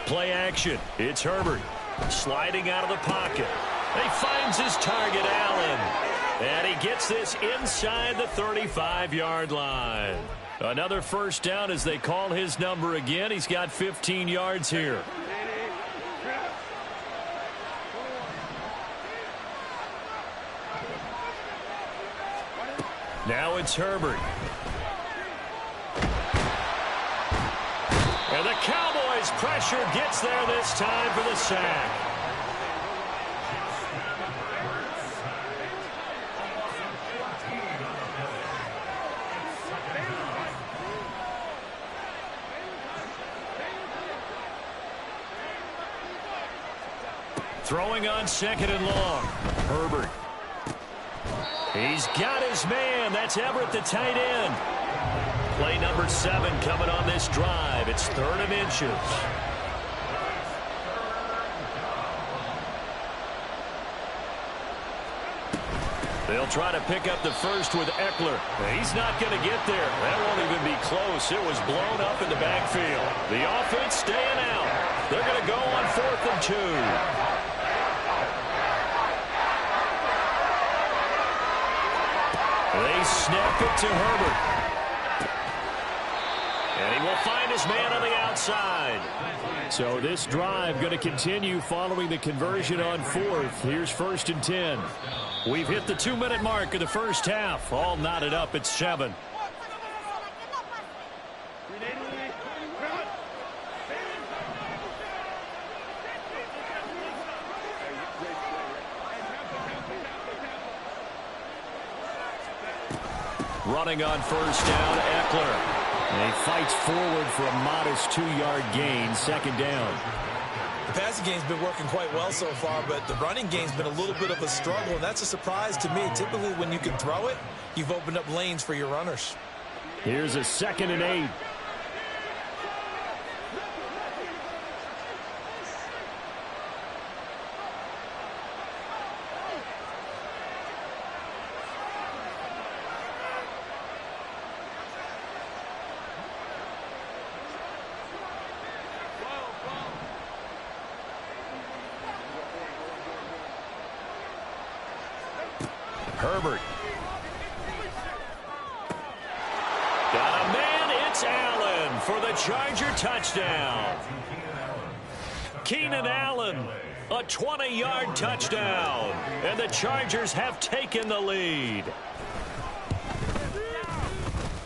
Play action. It's Herbert sliding out of the pocket. He finds his target, Allen. And he gets this inside the 35-yard line. Another first down as they call his number again. He's got 15 yards here. Now it's Herbert. And the Cowboys' pressure gets there this time for the sack. Throwing on 2nd and long. Herbert. He's got his man. That's Everett, the tight end. Play number 7 coming on this drive. It's 3rd and inches. They'll try to pick up the first with Eckler. He's not going to get there. That won't even be close. It was blown up in the backfield. The offense staying out. They're going to go on 4th and 2. They snap it to Herbert. And he will find his man on the outside. So this drive going to continue following the conversion on 4th. Here's 1st and 10. We've hit the 2-minute mark of the first half. All knotted up at 7. Running on 1st down, Eckler. And he fights forward for a modest 2-yard gain, 2nd down. The passing game's been working quite well so far, but the running game's been a little bit of a struggle, and that's a surprise to me. Typically, when you can throw it, you've opened up lanes for your runners. Here's a 2nd and 8. Herbert. Got a man, it's Allen for the Charger touchdown. Keenan Allen, a 20-yard touchdown. And the Chargers have taken the lead.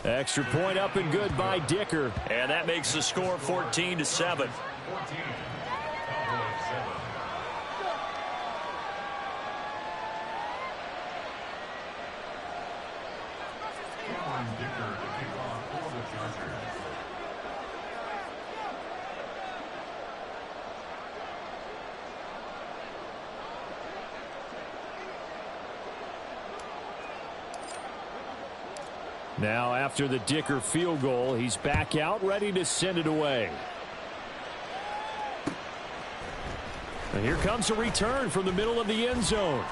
Extra point up and good by Dicker. And that makes the score 14-7. Now after the Dicker field goal, he's back out ready to send it away. And here comes a return from the middle of the end zone.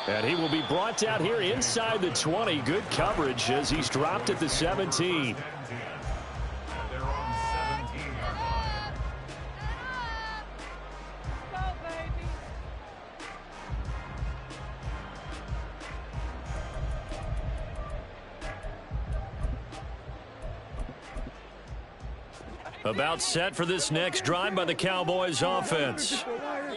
And he will be brought down here inside the 20. Good coverage as he's dropped at the 17. About set for this next drive by the Cowboys offense.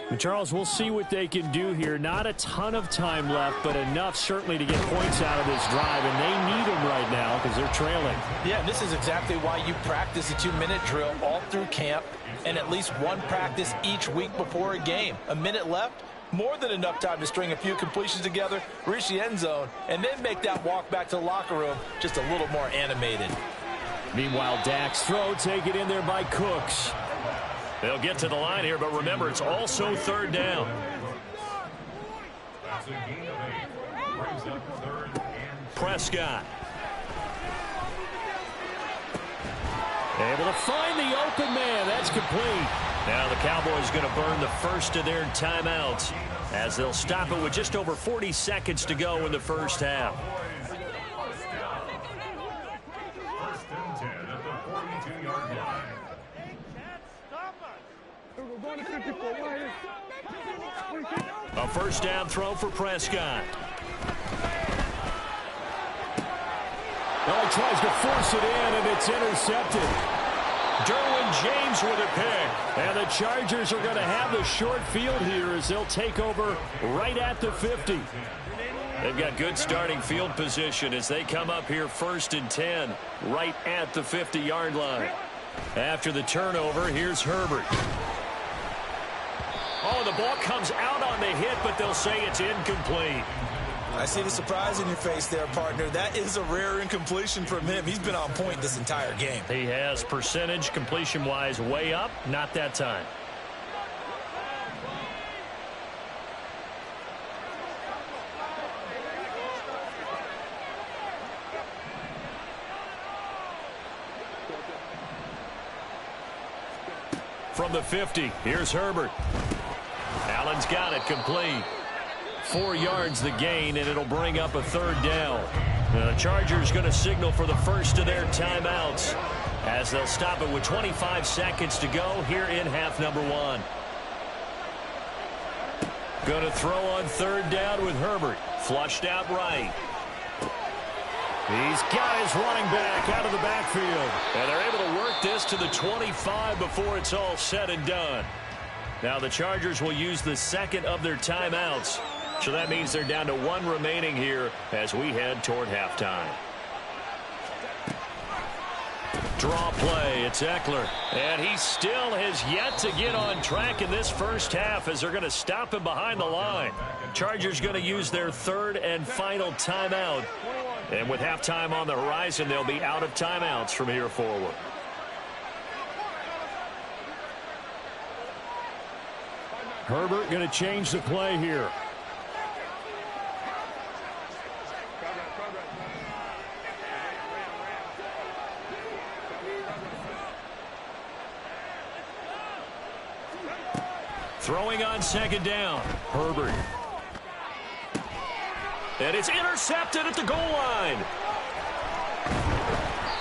And Charles, we'll see what they can do here. Not a ton of time left, but enough certainly to get points out of this drive, and they need them right now because they're trailing. Yeah, this is exactly why you practice a 2-minute drill all through camp and at least one practice each week before a game. A minute left, more than enough time to string a few completions together, reach the end zone, and then make that walk back to the locker room just a little more animated. Meanwhile, Dak's throw taken in there by Cooks. They'll get to the line here, but remember, it's also third down. That's a gain of 8. Brings up 3rd and Prescott. Able to find the open man. That's complete. Now the Cowboys going to burn the first of their timeouts as they'll stop it with just over 40 seconds to go in the first half. A first down throw for Prescott. Well, he tries to force it in, and it's intercepted. Derwin James with a pick. And the Chargers are going to have the short field here as they'll take over right at the 50. They've got good starting field position as they come up here 1st and 10 right at the 50-yard line. After the turnover, here's Herbert. Oh, the ball comes out on the hit, but they'll say it's incomplete. I see the surprise in your face there, partner. That is a rare incompletion from him. He's been on point this entire game. He has percentage completion-wise way up, not that time. From the 50, here's Herbert. Allen's got it complete. 4 yards the gain, and it'll bring up a third down. The Chargers going to signal for the first of their timeouts as they'll stop it with 25 seconds to go here in half number 1. Going to throw on third down with Herbert. Flushed out right. He's got his running back out of the backfield. And they're able to work this to the 25 before it's all said and done. Now the Chargers will use the second of their timeouts. So that means they're down to 1 remaining here as we head toward halftime. Draw play, it's Eckler. And he still has yet to get on track in this first half as they're going to stop him behind the line. Chargers going to use their 3rd and final timeout. And with halftime on the horizon, they'll be out of timeouts from here forward. Herbert going to change the play here. Throwing on second down, Herbert. And it's intercepted at the goal line.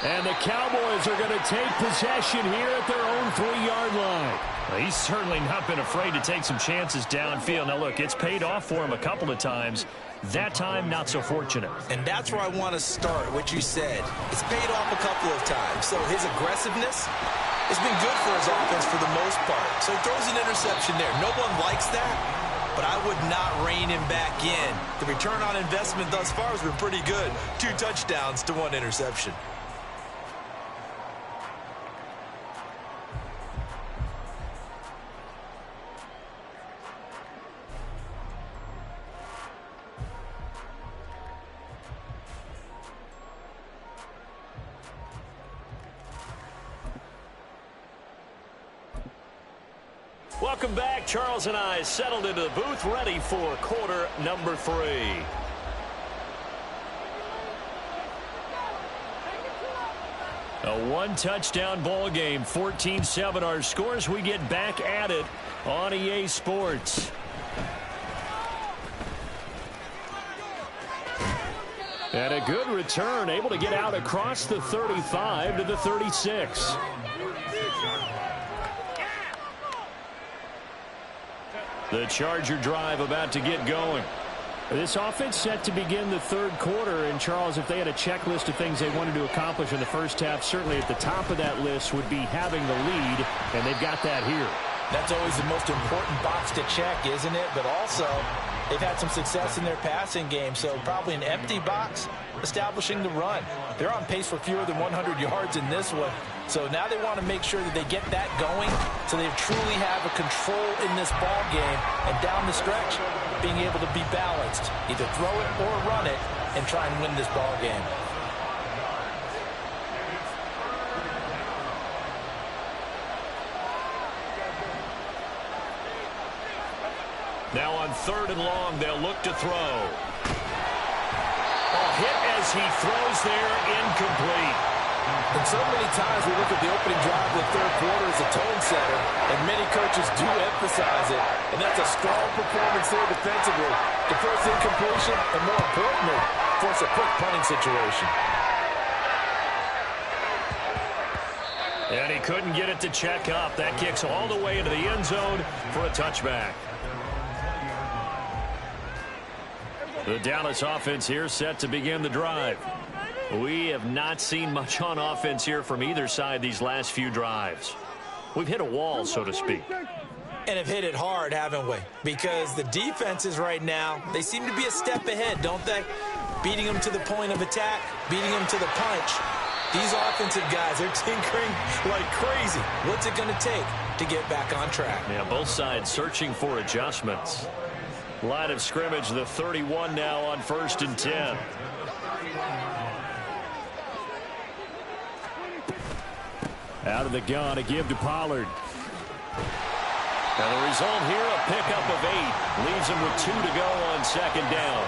And the Cowboys are going to take possession here at their own 3-yard line. Well, he's certainly not been afraid to take some chances downfield. Now, look, it's paid off for him a couple of times. That time, not so fortunate. And that's where I want to start, what you said. It's paid off a couple of times. So his aggressiveness has been good for his offense for the most part. So he throws an interception there. No one likes that, but I would not rein him back in. The return on investment thus far has been pretty good. 2 touchdowns to 1 interception. Welcome back. Charles and I settled into the booth, ready for quarter number 3. A 1-touchdown ball game, 14-7 our scores. We get back at it on EA Sports. And a good return, able to get out across the 35 to the 36. The Charger drive about to get going. This offense set to begin the 3rd quarter. And, Charles, if they had a checklist of things they wanted to accomplish in the first half, certainly at the top of that list would be having the lead, and they've got that here. That's always the most important box to check, isn't it? But also, they've had some success in their passing game, so probably an empty box establishing the run. They're on pace for fewer than 100 yards in this one. So now they want to make sure that they get that going so they truly have a control in this ball game. And down the stretch, being able to be balanced. Either throw it or run it and try and win this ball game. Now on 3rd and long, they'll look to throw. A hit as he throws there, incomplete. And so many times we look at the opening drive of the 3rd quarter as a tone setter, and many coaches do emphasize it. And that's a strong performance there defensively. The first incompletion, and more importantly, force a quick punting situation. And he couldn't get it to check up. That kicks all the way into the end zone for a touchback. The Dallas offense here set to begin the drive. We have not seen much on offense here from either side these last few drives. We've hit a wall, so to speak. And have hit it hard, haven't we? Because the defenses right now, they seem to be a step ahead, don't they? Beating them to the point of attack, beating them to the punch. These offensive guys are tinkering like crazy. What's it going to take to get back on track? Yeah, both sides searching for adjustments. Line of scrimmage, the 31 now on 1st and 10. Out of the gun, a give to Pollard. And the result here, a pickup of 8. Leaves him with 2 to go on 2nd down.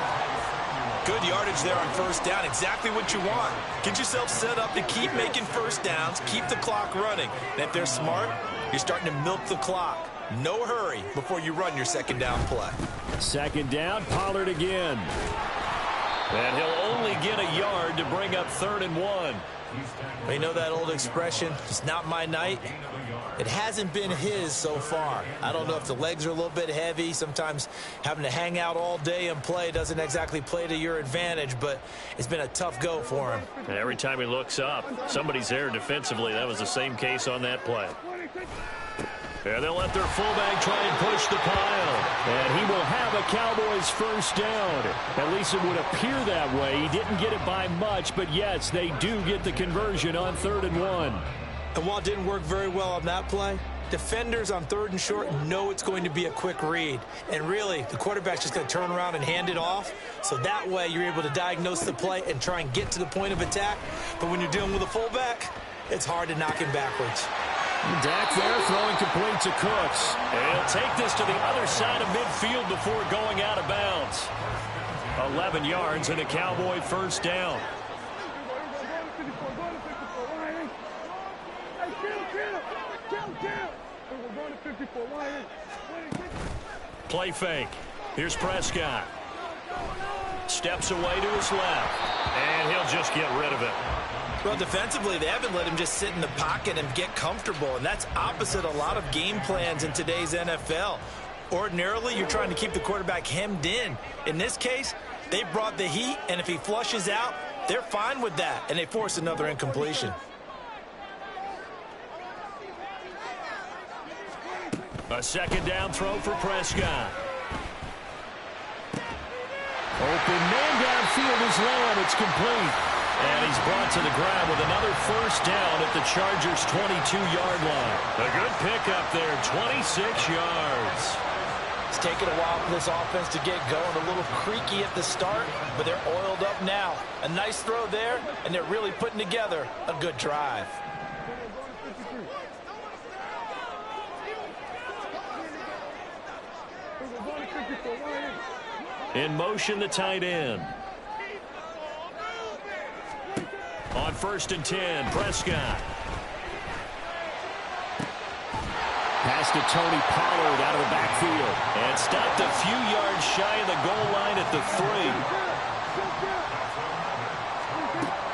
Good yardage there on 1st down. Exactly what you want. Get yourself set up to keep making 1st downs, keep the clock running. And if they're smart, you're starting to milk the clock. No hurry before you run your 2nd down play. 2nd down, Pollard again. And he'll only get a yard to bring up 3rd and 1. You know that old expression, it's not my night? It hasn't been his so far. I don't know if the legs are a little bit heavy. Sometimes having to hang out all day and play doesn't exactly play to your advantage, but it's been a tough go for him. And every time he looks up, somebody's there defensively. That was the same case on that play. And they'll let their fullback try and push the pile. And he will have a Cowboys 1st down. At least it would appear that way. He didn't get it by much, but yes, they do get the conversion on 3rd and 1. And while it didn't work very well on that play, defenders on 3rd and short know it's going to be a quick read. And really, the quarterback's just going to turn around and hand it off. So that way, you're able to diagnose the play and try and get to the point of attack. But when you're dealing with a fullback, it's hard to knock him backwards. Dak there throwing complete to Cooks. And he'll take this to the other side of midfield before going out of bounds. 11 yards and a Cowboy 1st down. Play fake. Here's Prescott. Steps away to his left. And he'll just get rid of it. Well, defensively, they haven't let him just sit in the pocket and get comfortable, and that's opposite a lot of game plans in today's NFL. Ordinarily, you're trying to keep the quarterback hemmed in. In this case, they brought the heat, and if he flushes out, they're fine with that, and they force another incompletion. A second down throw for Prescott. Open man downfield is low, and it's complete. And he's brought to the ground with another first down at the Chargers' 22-yard line. A good pickup there, 26 yards. It's taken a while for this offense to get going. A little creaky at the start, but they're oiled up now. A nice throw there, and they're really putting together a good drive. In motion, the tight end. On 1st and 10, Prescott. Pass to Tony Pollard out of the backfield. And stopped a few yards shy of the goal line at the 3.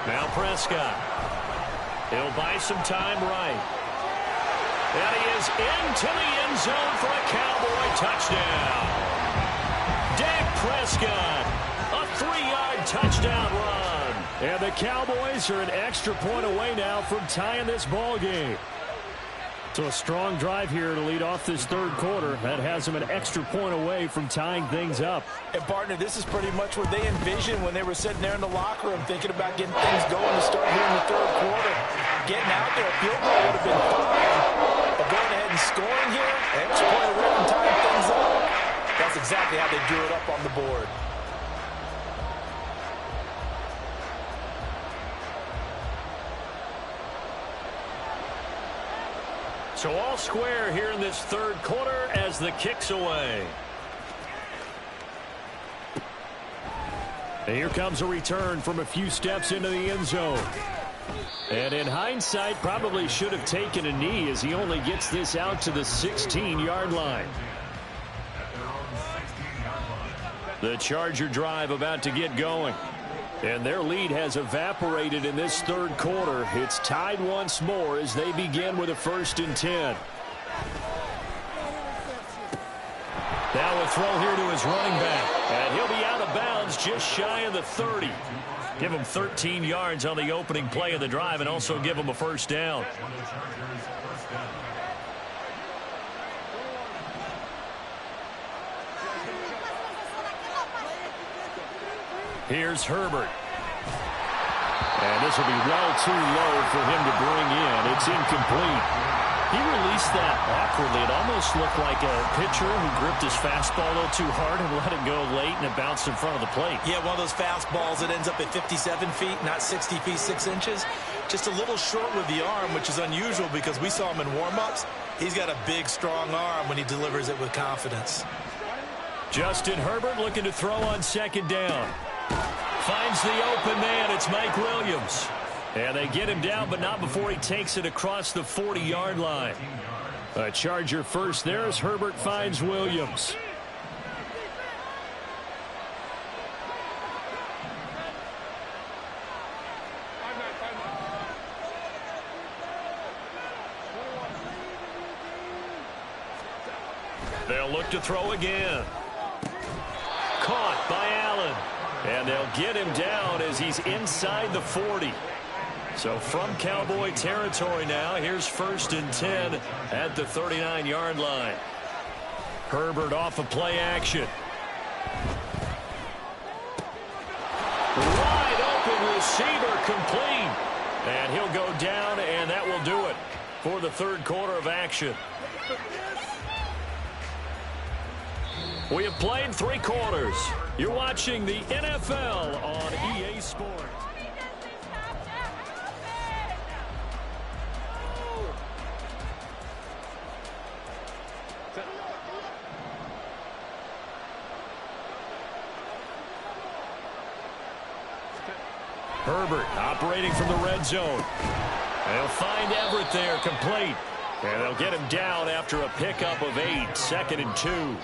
Now Prescott. He'll buy some time right. And he is into the end zone for a Cowboy touchdown. Dak Prescott, a 3-yard touchdown run. And the Cowboys are an extra point away now from tying this ball game. So a strong drive here to lead off this third quarter. That has them an extra point away from tying things up. And, partner, this is pretty much what they envisioned when they were sitting there in the locker room thinking about getting things going to start here in the third quarter. Getting out there, a field goal would have been fine. But going ahead and scoring here, an extra point away from tying things up. That's exactly how they drew it up on the board. So all square here in this third quarter as the kick's away. And here comes a return from a few steps into the end zone. And in hindsight, probably should have taken a knee as he only gets this out to the 16-yard line. The Charger drive about to get going. And their lead has evaporated in this third quarter. It's tied once more as they begin with a 1st and 10. Now a throw here to his running back. And he'll be out of bounds just shy of the 30. Give him 13 yards on the opening play of the drive and also give him a first down. Here's Herbert. And this will be well too low for him to bring in. It's incomplete. He released that awkwardly. It almost looked like a pitcher who gripped his fastball a little too hard and let it go late, and it bounced in front of the plate. Yeah, one of those fastballs that ends up at 57 feet, not 60 feet, 6 inches. Just a little short with the arm, which is unusual because we saw him in warm-ups. He's got a big, strong arm when he delivers it with confidence. Justin Herbert looking to throw on 2nd down. Finds the open man. It's Mike Williams. And they get him down, but not before he takes it across the 40-yard line. A Charger first there as Herbert finds Williams. They'll look to throw again. Caught by Allen. And they'll get him down as he's inside the 40. So from Cowboy territory now, here's 1st and 10 at the 39-yard line. Herbert off of play action. Wide open receiver complete. And he'll go down, and that will do it for the third quarter of action. We have played 3 quarters. You're watching the NFL on EA Sports. Herbert operating from the red zone. They'll find Everett there, complete. And they'll get him down after a pickup of 8, 2nd and 2.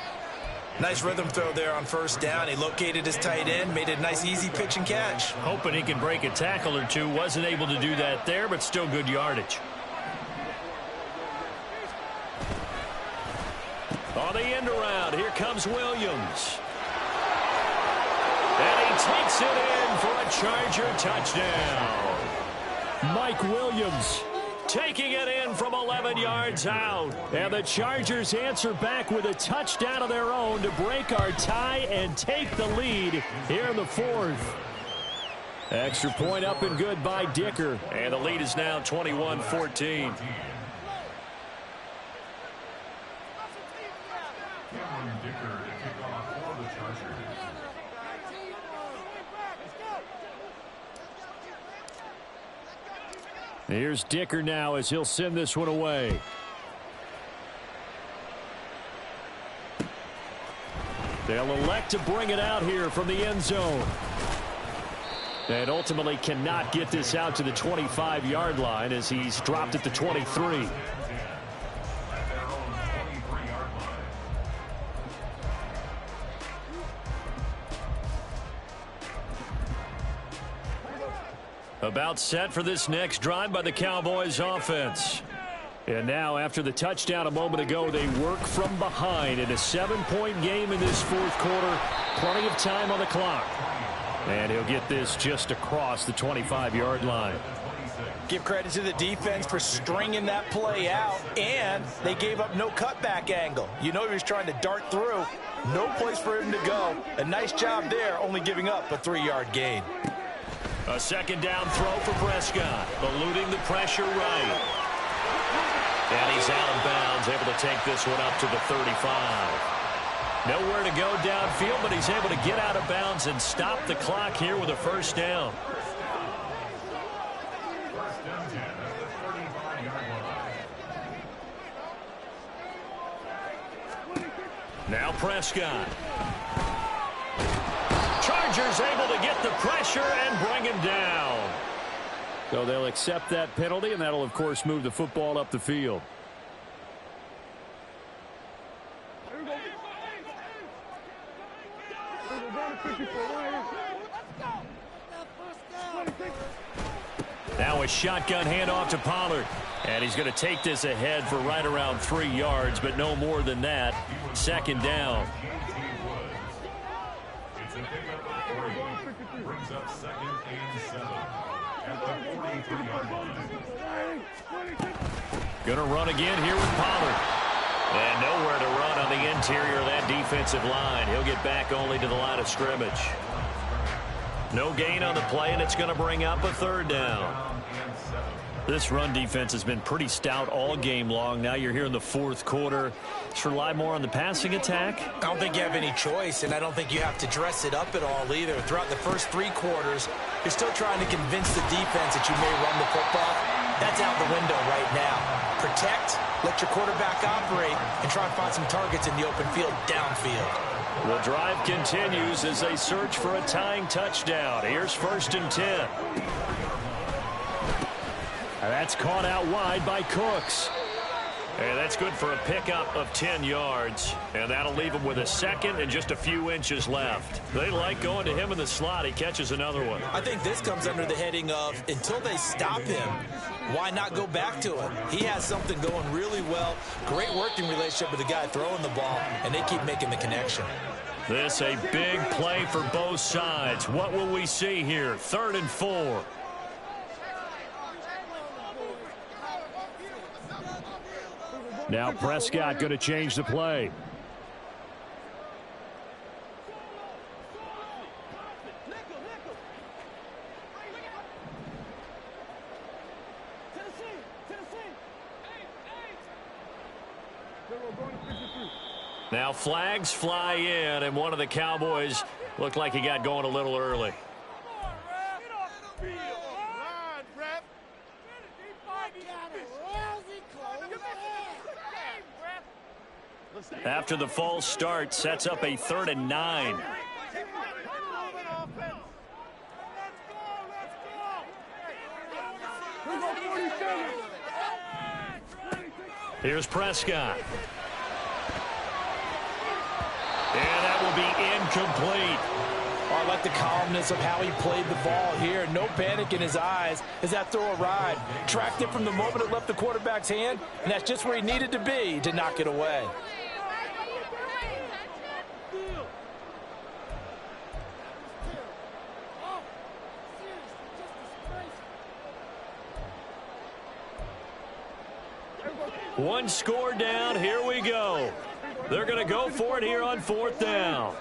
Nice rhythm throw there on first down. He located his tight end, made it a nice easy pitch and catch. Hoping he can break a tackle or two. Wasn't able to do that there, but still good yardage. On the end around, here comes Williams. And he takes it in for a Charger touchdown. Mike Williams taking it in from 11 yards out. And the Chargers answer back with a touchdown of their own to break our tie and take the lead here in the fourth. Extra point up and good by Dicker. And the lead is now 21-14. Here's Dicker now as he'll send this one away. They'll elect to bring it out here from the end zone. And ultimately cannot get this out to the 25-yard line as he's dropped at the 23. About set for this next drive by the Cowboys offense. And now after the touchdown a moment ago, they work from behind in a 7-point game in this fourth quarter. Plenty of time on the clock. And he'll get this just across the 25-yard line. Give credit to the defense for stringing that play out, and they gave up no cutback angle. You know he was trying to dart through. No place for him to go. A nice job there, only giving up a 3-yard gain. A second down throw for Prescott, eluding the pressure right. And he's out of bounds, able to take this one up to the 35. Nowhere to go downfield, but he's able to get out of bounds and stop the clock here with a first down. Now Prescott. Chargers able to get the pressure and bring him down. So they'll accept that penalty, and that'll, of course, move the football up the field. Now a shotgun handoff to Pollard. And he's going to take this ahead for right around 3 yards, but no more than that. Second down. It's a pickup of 3. Brings up 2nd and 7 at the 43-yard line. Going to run again here with Pollard. And nowhere to run on the interior of that defensive line. He'll get back only to the line of scrimmage. No gain on the play, and it's going to bring up a third down. This run defense has been pretty stout all game long. Now you're here in the fourth quarter. Let's rely more on the passing attack. I don't think you have any choice, and I don't think you have to dress it up at all either. Throughout the first 3 quarters, you're still trying to convince the defense that you may run the football. That's out the window right now. Protect, let your quarterback operate, and try and find some targets in the open field downfield. The drive continues as they search for a tying touchdown. Here's 1st and 10. That's caught out wide by Cooks. And that's good for a pickup of 10 yards. And that'll leave him with a second and just a few inches left. They like going to him in the slot. He catches another one. I think this comes under the heading of, until they stop him, why not go back to him? He has something going really well. Great working relationship with the guy throwing the ball, and they keep making the connection. This a big play for both sides. What will we see here? 3rd and 4. Now Prescott going to change the play. Now flags fly in, and one of the Cowboys looked like he got going a little early. After the false start, sets up a 3rd and 9. Here's Prescott. will be incomplete. Oh, I like the calmness of how he played the ball here. No panic in his eyes as that throw arrived. Tracked it from the moment it left the quarterback's hand, and that's just where he needed to be to knock it away. One score down. Here we go. They're going to go for it here on 4th down.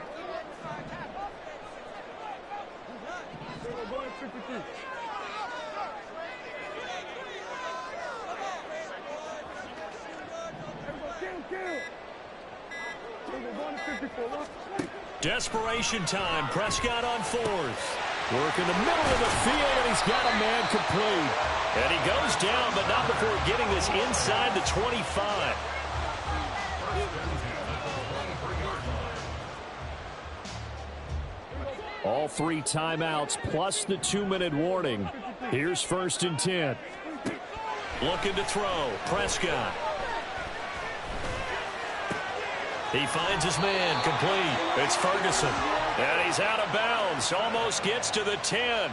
Desperation time. Prescott on 4th. Work in the middle of the field, and he's got a man complete. And he goes down, but not before getting this inside the 25. All 3 timeouts plus the 2-minute warning. Here's 1st and 10. Looking to throw. Prescott. He finds his man complete. It's Ferguson. And he's out of bounds. Almost gets to the 10.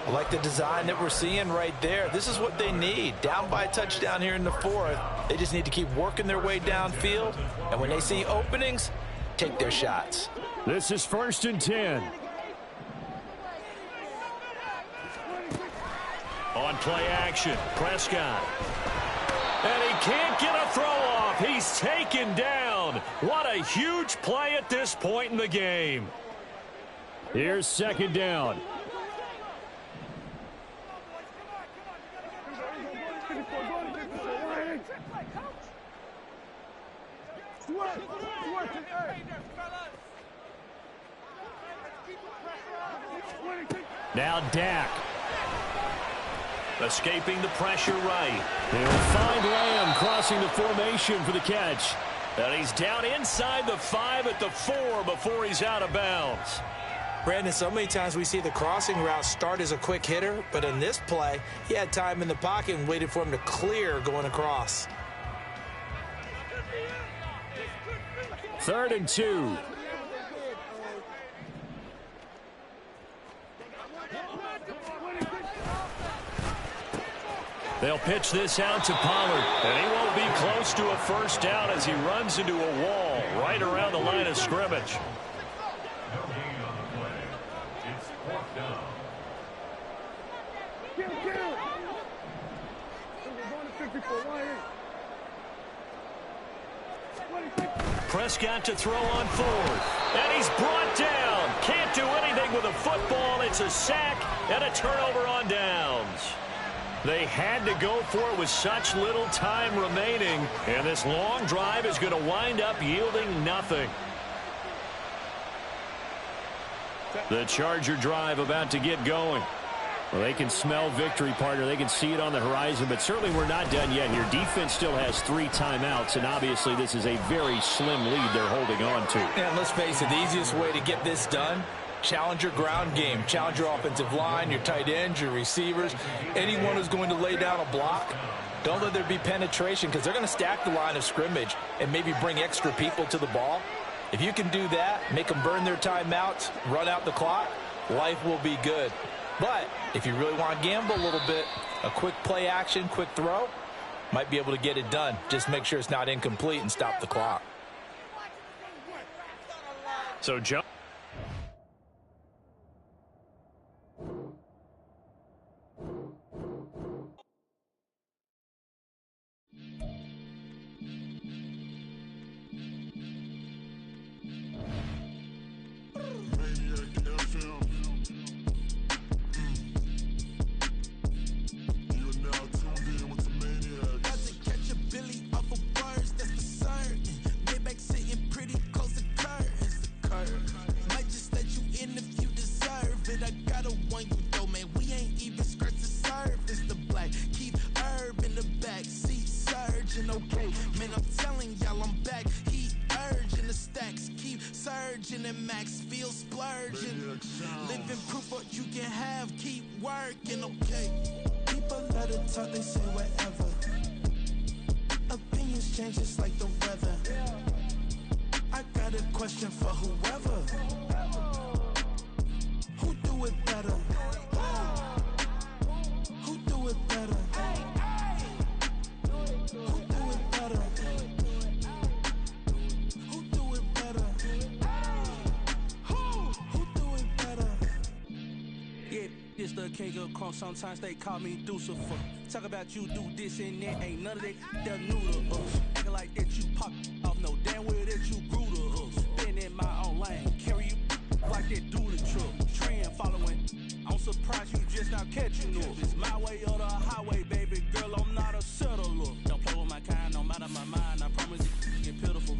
I like the design that we're seeing right there. This is what they need. Down by a touchdown here in the 4th. They just need to keep working their way downfield. And when they see openings, take their shots. This is 1st and 10. On play action, Prescott. And he can't get a throw off. He's taken down. What a huge play at this point in the game. Here's 2nd down. Now Dak. Escaping the pressure right. They'll find Lamb crossing the formation for the catch. And he's down inside the 5 at the 4 before he's out of bounds. Brandon, so many times we see the crossing route start as a quick hitter, but in this play, he had time in the pocket and waited for him to clear going across. 3rd and 2. They'll pitch this out to Pollard, and he won't be close to a 1st down as he runs into a wall right around the line of scrimmage. No gain on the play. It's 4th down. Prescott to throw on 4th, and he's brought down. Can't do anything with a football. It's a sack and a turnover on downs. They had to go for it with such little time remaining, and this long drive is going to wind up yielding nothing. The Charger drive about to get going. Well, they can smell victory, partner. They can see it on the horizon, but certainly we're not done yet here. Defense still has 3 timeouts, and obviously this is a very slim lead they're holding on to. And let's face it, the easiest way to get this done, challenge your ground game. Challenge your offensive line, your tight ends, your receivers, anyone who's going to lay down a block. Don't let there be penetration because they're going to stack the line of scrimmage and maybe bring extra people to the ball. If you can do that, make them burn their timeouts, run out the clock, life will be good. But if you really want to gamble a little bit, a quick play action, quick throw, might be able to get it done. Just make sure it's not incomplete and stop the clock. So, Joe. Opinions change just like the weather. I got got a question for whoever. Who do it better? Who do it better? Who do it better? Who do it better? Who do it better? Yeah, this the king of crunk. Sometimes they call me Lucifer. Talk about you do this and that. Ain't none of that new to us. Acting like that you pop off. No damn well that you grew to us. Been in my own lane. Carry you like that do the truck. Trend following. I'm surprised you just now catching up. It's my way or the highway, baby girl. I'm not a settler. Don't play with my kind, no matter my mind. I promise you get pitiful.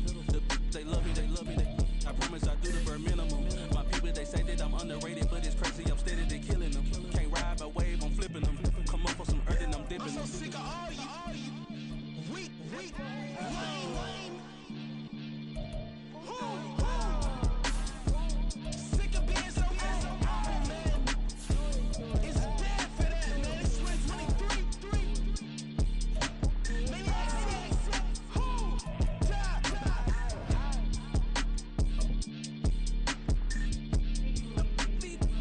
They love me, they love me. I promise I do the bare minimum. My people, they say that I'm underrated, but it's crazy. I'm steady, they killing them. Can't ride a wave, I'm flipping them. Come up for some earth and I'm dipping them. I'm so sick of all you. Weak, lame. Sick of being so man. It's dead for that, man. It's 2023. Maniacs.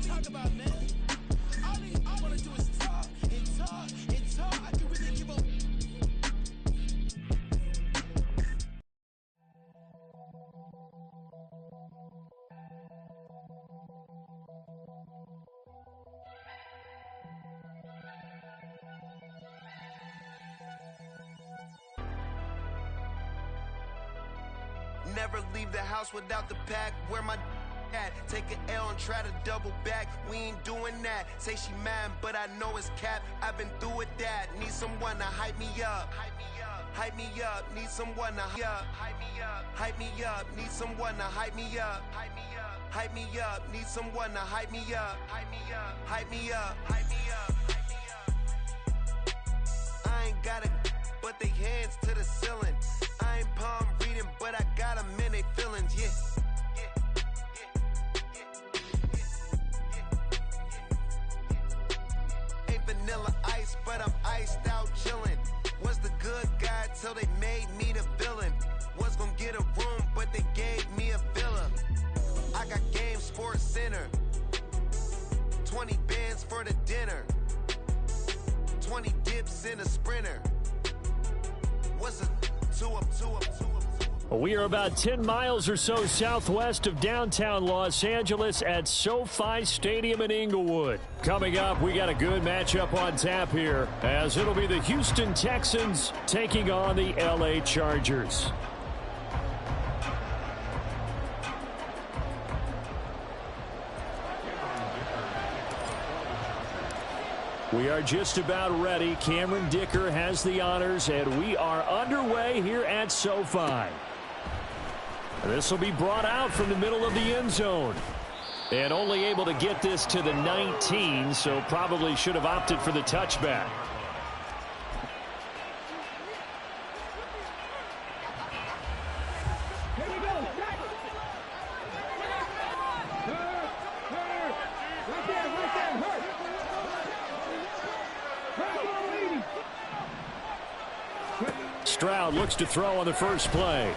Talk about, man. All I want to do is talk and talk and talk. I can really give up. Never leave the house without the pack. Where my at? Take an L and try to double back. We ain't doing that. Say she mad, but I know it's cap. I've been through with that. Need someone to hype me up. Hype me up. Need someone to hype me up. Hype me up. Need someone to hype me up. Hype me up. Hype me up. Need someone to hype me up. Hype me up. Hype me up. Hype me up. I ain't got it, but they hands to the ceiling. I ain't palm reading, but I got them in they feelings, yeah. Ain't vanilla ice, but I'm iced out chillin'. Was the good guy till they made me the villain. Was gonna get a room, but they gave me a villa. I got Game Sports Center. 20 bands for the dinner. 20 dips in a sprinter. What's a two up? We are about 10 miles or so southwest of downtown Los Angeles at SoFi Stadium in Inglewood. Coming up, we got a good matchup on tap here, as it'll be the Houston Texans taking on the LA Chargers. We are just about ready. Cameron Dicker has the honors, and we are underway here at SoFi. This will be brought out from the middle of the end zone. And only able to get this to the 19, so probably should have opted for the touchback. Stroud looks to throw on the first play.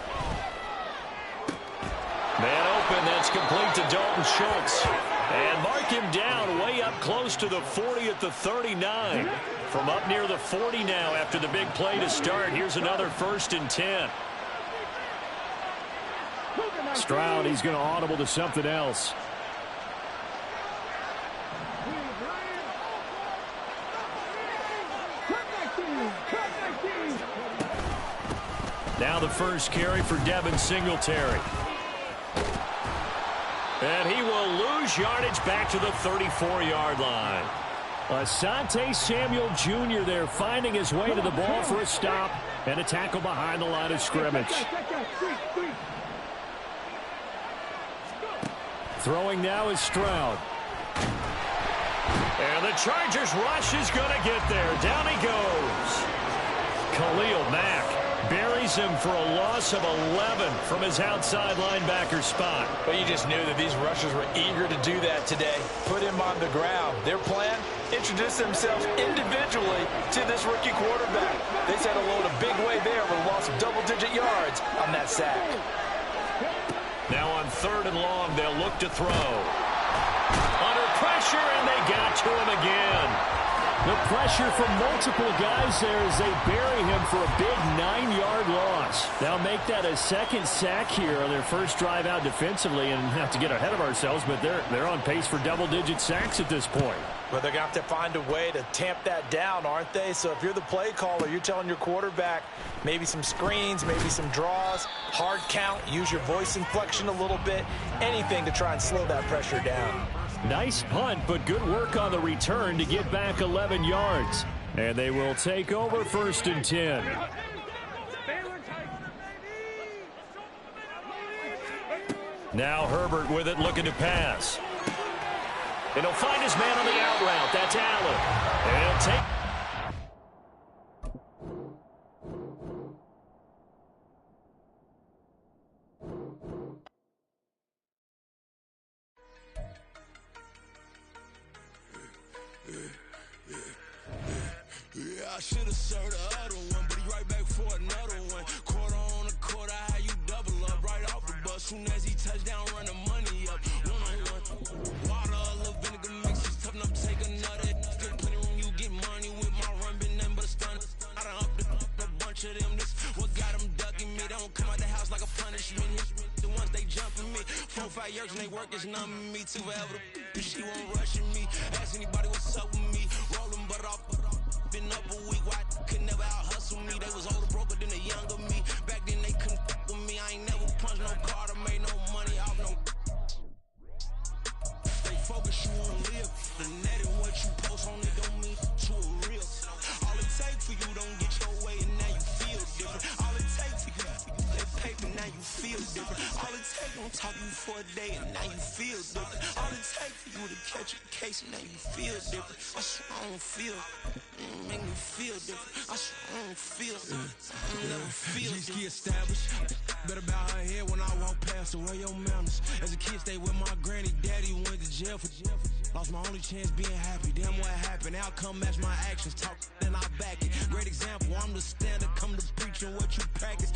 Man open, that's complete to Dalton Schultz. And mark him down way up close to the 40 at the 39. From up near the 40 now after the big play to start. Here's another 1st and 10. Stroud, he's going to audible to something else. Now the first carry for Devin Singletary. And he will lose yardage back to the 34-yard line. Asante Samuel Jr. there finding his way to the ball for a stop and a tackle behind the line of scrimmage. Throwing now is Stroud. And the Chargers rush is going to get there. Down he goes. Khalil Mack buries him for a loss of 11 from his outside linebacker spot. Well, you just knew that these rushers were eager to do that today. Put him on the ground. Their plan, introduce themselves individually to this rookie quarterback. They said a load a big way there with a loss of double-digit yards on that sack. Now on 3rd and long, they'll look to throw. Under pressure, and they got to him again. The pressure from multiple guys there as they bury him for a big 9-yard loss. They'll make that a 2nd sack here on their first drive out defensively, and not to get ahead of ourselves, but they're on pace for double-digit sacks at this point. But they're going to have to find a way to tamp that down, aren't they? So if you're the play caller, you're telling your quarterback maybe some screens, maybe some draws, hard count, use your voice inflection a little bit, anything to try and slow that pressure down. Nice punt, but good work on the return to get back 11 yards. And they will take over 1st and 10. Now Herbert with it, looking to pass. And he'll find his man on the out route. That's Allen. And he'll take... Yeah, I should have served the other one, but he right back for another one. Quarter on a quarter, how you double up right off the bus. Soon as he touch down, run the money up. One-on-one. Water, a little vinegar mix, it's tough enough to take another. Still plenty room, you get money with my run, been nothing but a stun. I done up a bunch of them. This what got them ducking me. They don't come out the house like a punishment. The ones they jumping me. 4-5 years and they work is numbing me. Too forever the she won't rushing me. Ask anybody what's up with me. Rolling butt off. Been up a week, why could never out hustle me? They was older, broker than the younger me. Back then they couldn't fuck with me. I ain't never punched no card or made no money off no. They focus you on live. The net and what you post on it don't mean to a real. All it takes for you don't get your way and now you feel different. All it takes for you that paper now you feel different. All it takes don't talk you for a day and now you feel different. All it takes for you to catch a case and now you feel different. I swear I don't feel. Make me feel different. I swear I don't feel I never feel G-ski established. Better bow her head when I walk past her. Where your manners? As a kid, stayed with my granny. Daddy went to jail for lost my only chance being happy. Damn what happened. Outcome match my actions. Talk then I back it. Great example. I'm the standard. Come to preaching what you practice.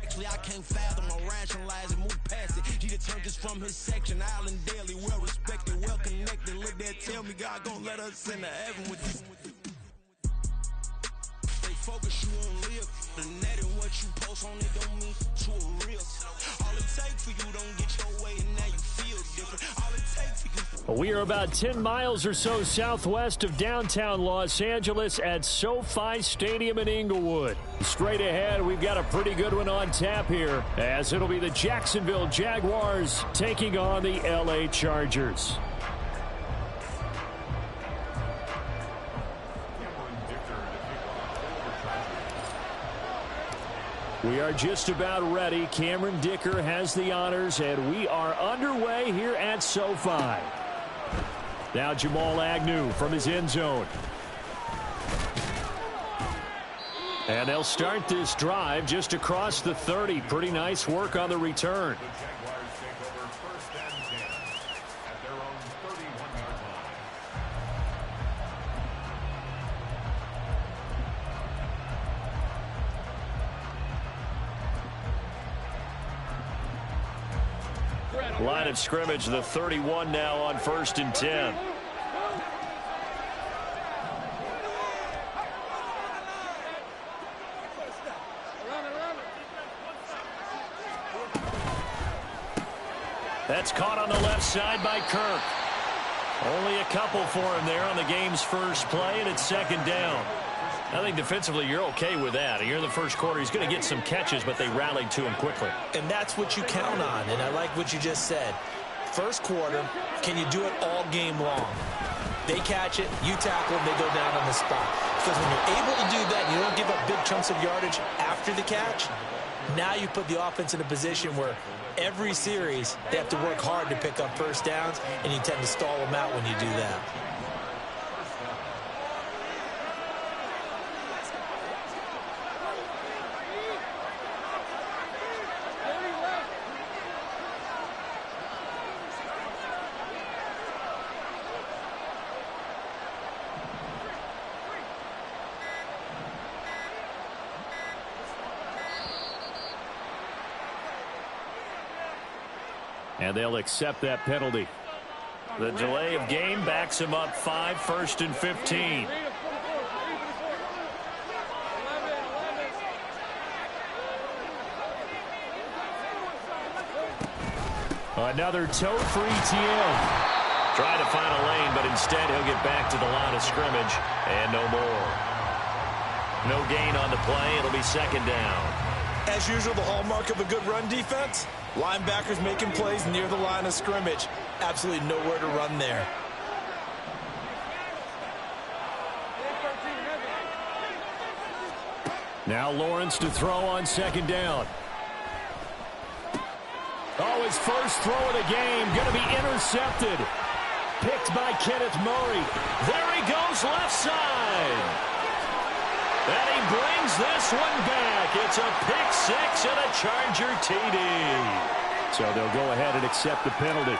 Actually, I can't fathom or rationalize and move past it. He determined just from his section. Island Daily, well respected, well connected. Look there, tell me God gon' let us into heaven with this. Focus you on live. The net and what you post on it don't mean to a real. All it takes for you don't get your way and now you feel different. All it takes for you. We are about 10 miles or so southwest of downtown Los Angeles at SoFi Stadium in Inglewood. Straight ahead, we've got a pretty good one on tap here, as it'll be the Jacksonville Jaguars taking on the LA Chargers. We are just about ready. Cameron Dicker has the honors, and we are underway here at SoFi. Now Jamal Agnew from his end zone. And they'll start this drive just across the 30. Pretty nice work on the return. Line of scrimmage, the 31 now on 1st and 10. That's caught on the left side by Kirk. Only a couple for him there on the game's first play, and it's 2nd down. I think defensively you're okay with that. Here in the first quarter, he's going to get some catches, but they rallied to him quickly. And that's what you count on, and I like what you just said. First quarter, can you do it all game long? They catch it, you tackle them, they go down on the spot. Because when you're able to do that, you don't give up big chunks of yardage after the catch, now you put the offense in a position where every series they have to work hard to pick up first downs, and you tend to stall them out when you do that. And they'll accept that penalty. The delay of game backs him up 5, 1st and 15. Another tote for ETN. Trying to find a lane, but instead he'll get back to the line of scrimmage, and no more. No gain on the play. It'll be 2nd down. As usual, the hallmark of a good run defense, linebackers making plays near the line of scrimmage. Absolutely nowhere to run there. Now Lawrence to throw on 2nd down. Oh, his first throw of the game going to be intercepted. Picked by Kenneth Murray. There he goes left side. And he brings this one back. It's a pick 6 and a Charger TD. So they'll go ahead and accept the penalty.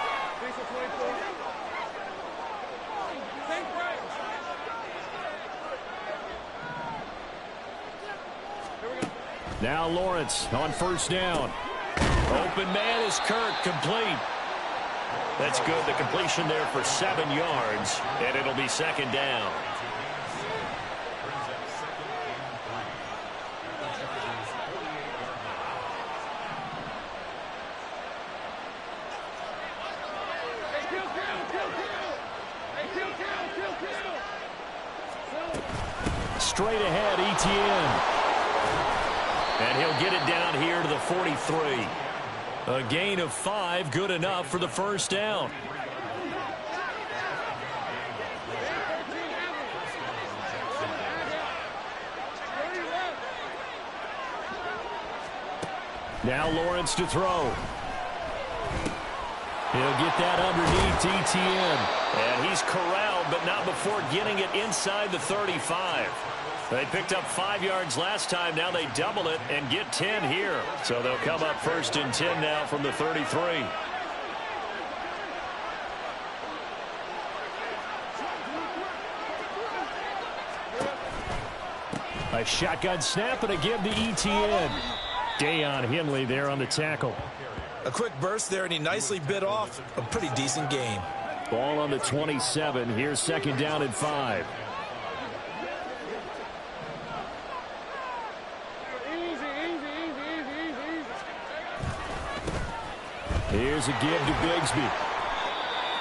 Now Lawrence on 1st down. Open man is Kirk, complete. That's good. The completion there for 7 yards, and it'll be 2nd down. Straight ahead, ETN. And he'll get it down here to the 43. A gain of 5, good enough for the 1st down. Now Lawrence to throw. He'll get that underneath ETN. And he's corralled, but not before getting it inside the 35. They picked up 5 yards last time. Now they double it and get 10 here. So they'll come up 1st and 10 now from the 33. A shotgun snap and a give to ETN. Dayon Henley there on the tackle. A quick burst there, and he nicely bit off a pretty decent game. Ball on the 27. Here's 2nd down and 5. Here's a give to Bigsby.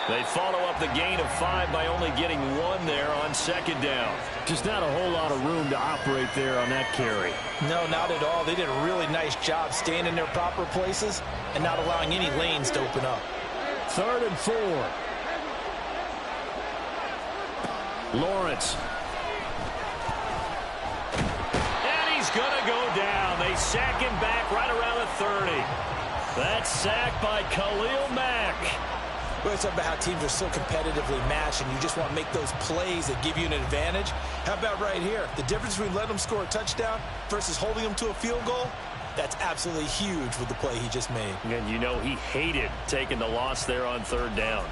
They follow up the gain of 5 by only getting 1 there on 2nd down. Just not a whole lot of room to operate there on that carry. No, not at all. They did a really nice job staying in their proper places and not allowing any lanes to open up. 3rd and 4. Lawrence. And he's going to go down. They sack him back right around the 30. That's sacked by Khalil Mack. Well, it's about how teams are so competitively matched, and you just want to make those plays that give you an advantage. How about right here? The difference between letting them score a touchdown versus holding them to a field goal, that's absolutely huge with the play he just made. And you know he hated taking the loss there on 3rd down.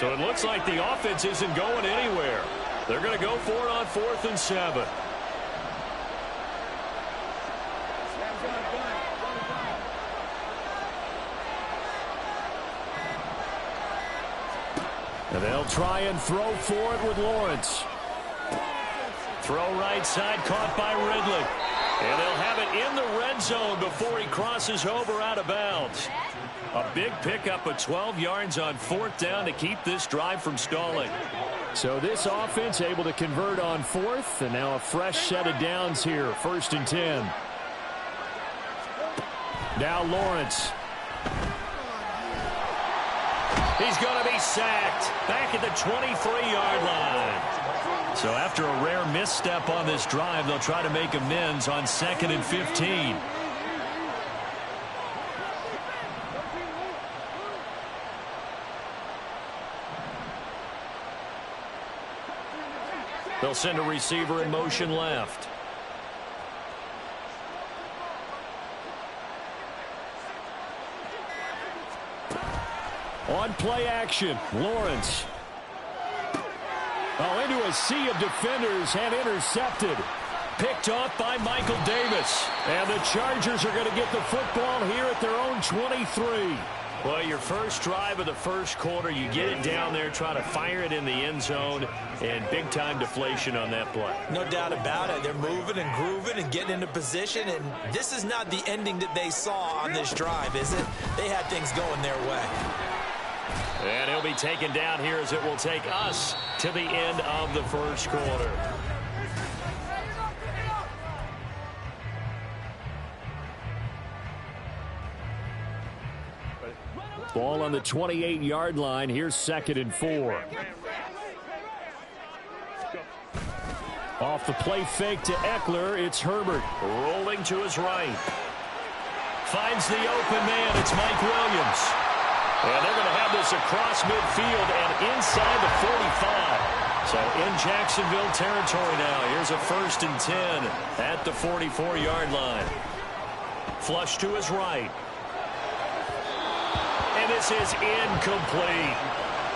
So it looks like the offense isn't going anywhere. They're going to go for it on 4th and 7. And they'll try and throw for it with Lawrence. Throw right side, caught by Ridley. And they'll have it in the red zone before he crosses over out of bounds. A big pickup of 12 yards on 4th down to keep this drive from stalling. So this offense able to convert on 4th, and now a fresh set of downs here, 1st and 10. Now Lawrence. He's going to be sacked back at the 23-yard line. So after a rare misstep on this drive, they'll try to make amends on 2nd and 15. They'll send a receiver in motion left. On play action, Lawrence. Oh, into a sea of defenders and intercepted. picked off by Michael Davis. And the Chargers are going to get the football here at their own 23. Well, your first drive of the first quarter, you get it down there, try to fire it in the end zone, and big-time deflation on that play. No doubt about it. They're moving and grooving and getting into position, and this is not the ending that they saw on this drive, is it? They had things going their way. And he'll be taken down here as it will take us to the end of the first quarter. Ball on the 28-yard line. Here's 2nd and 4. Off the play fake to Eckler. It's Herbert. Rolling to his right. Finds the open man. It's Mike Williams. And they're going to have this across midfield and inside the 45. So in Jacksonville territory now. Here's a 1st and 10 at the 44-yard line. Flush to his right. And this is incomplete.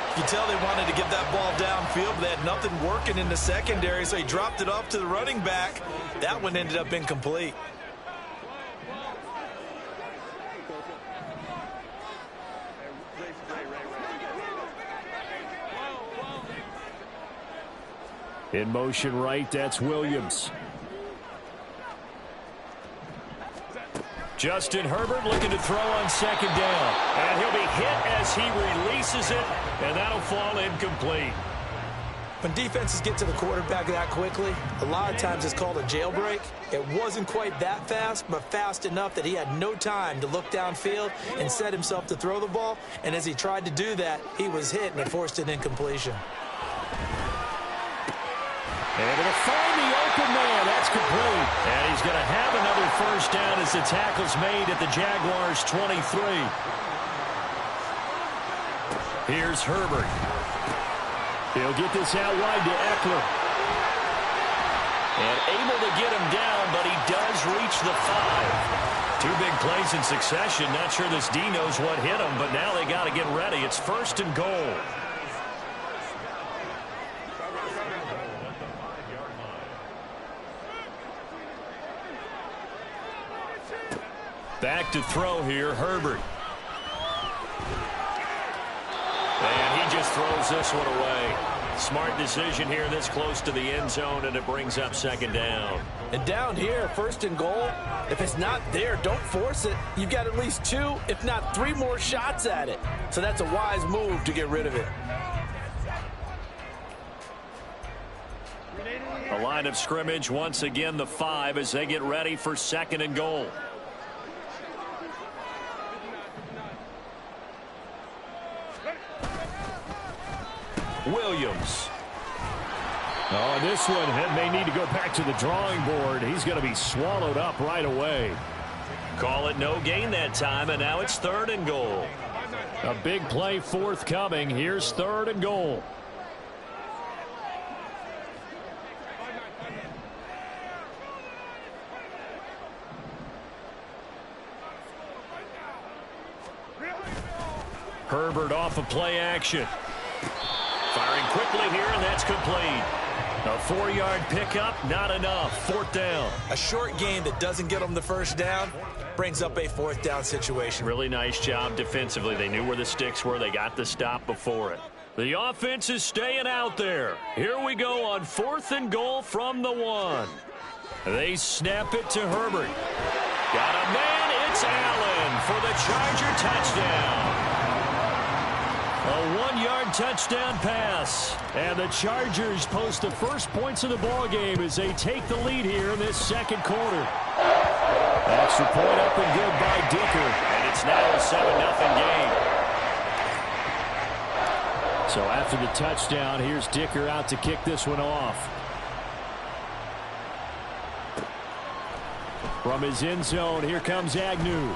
You can tell they wanted to get that ball downfield, but they had nothing working in the secondary, so he dropped it off to the running back. That one ended up incomplete. In motion right, that's Williams. Justin Herbert looking to throw on 2nd down. And he'll be hit as he releases it, and that'll fall incomplete. When defenses get to the quarterback that quickly, a lot of times it's called a jailbreak. It wasn't quite that fast, but fast enough that he had no time to look downfield and set himself to throw the ball. And as he tried to do that, he was hit, and it forced an incompletion. Able to find the open man. That's complete. And he's going to have another 1st down as the tackle's made at the Jaguars' 23. Here's Herbert. He'll get this out wide to Eckler. And able to get him down, but he does reach the 5. 2 big plays in succession. Not sure this D knows what hit him, but now they got to get ready. It's 1st and goal. Back to throw here, Herbert. And he just throws this one away. Smart decision here this close to the end zone, and it brings up 2nd down. And down here, 1st and goal, if it's not there, don't force it. You've got at least 2, if not 3 more shots at it. So that's a wise move to get rid of it. A line of scrimmage, once again the 5 as they get ready for 2nd and goal. Williams. Oh, this one may need to go back to the drawing board. He's going to be swallowed up right away. Call it no gain that time, and now it's 3rd and goal. A big play forthcoming. Here's 3rd and goal. Herbert off of play action. Firing quickly here, and that's complete. A 4-yard pickup, not enough. 4th down. A short game that doesn't get them the 1st down brings up a 4th down situation. Really nice job defensively. They knew where the sticks were. They got the stop before it. The offense is staying out there. Here we go on 4th and goal from the 1. They snap it to Herbert. Got a man. It's Allen for the Charger touchdown. A 1-yard touchdown pass. And the Chargers post the first points of the ball game as they take the lead here in this 2nd quarter. Extra point up and good by Dicker. And it's now a 7-0 game. So after the touchdown, here's Dicker out to kick this one off. From his end zone, here comes Agnew.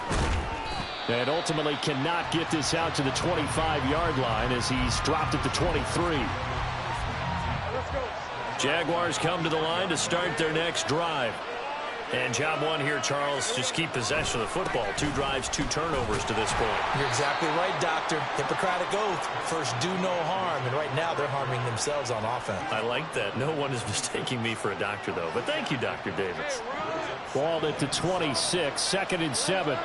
And ultimately cannot get this out to the 25-yard line as he's dropped at the 23. Jaguars come to the line to start their next drive. And job one here, Charles, just keep possession of the football. 2 drives, 2 turnovers to this point. You're exactly right, Doctor. Hippocratic oath. First, do no harm. And right now, they're harming themselves on offense. I like that. No one is mistaking me for a doctor, though. But thank you, Dr. Davis. Ball at the 26, 2nd and 7.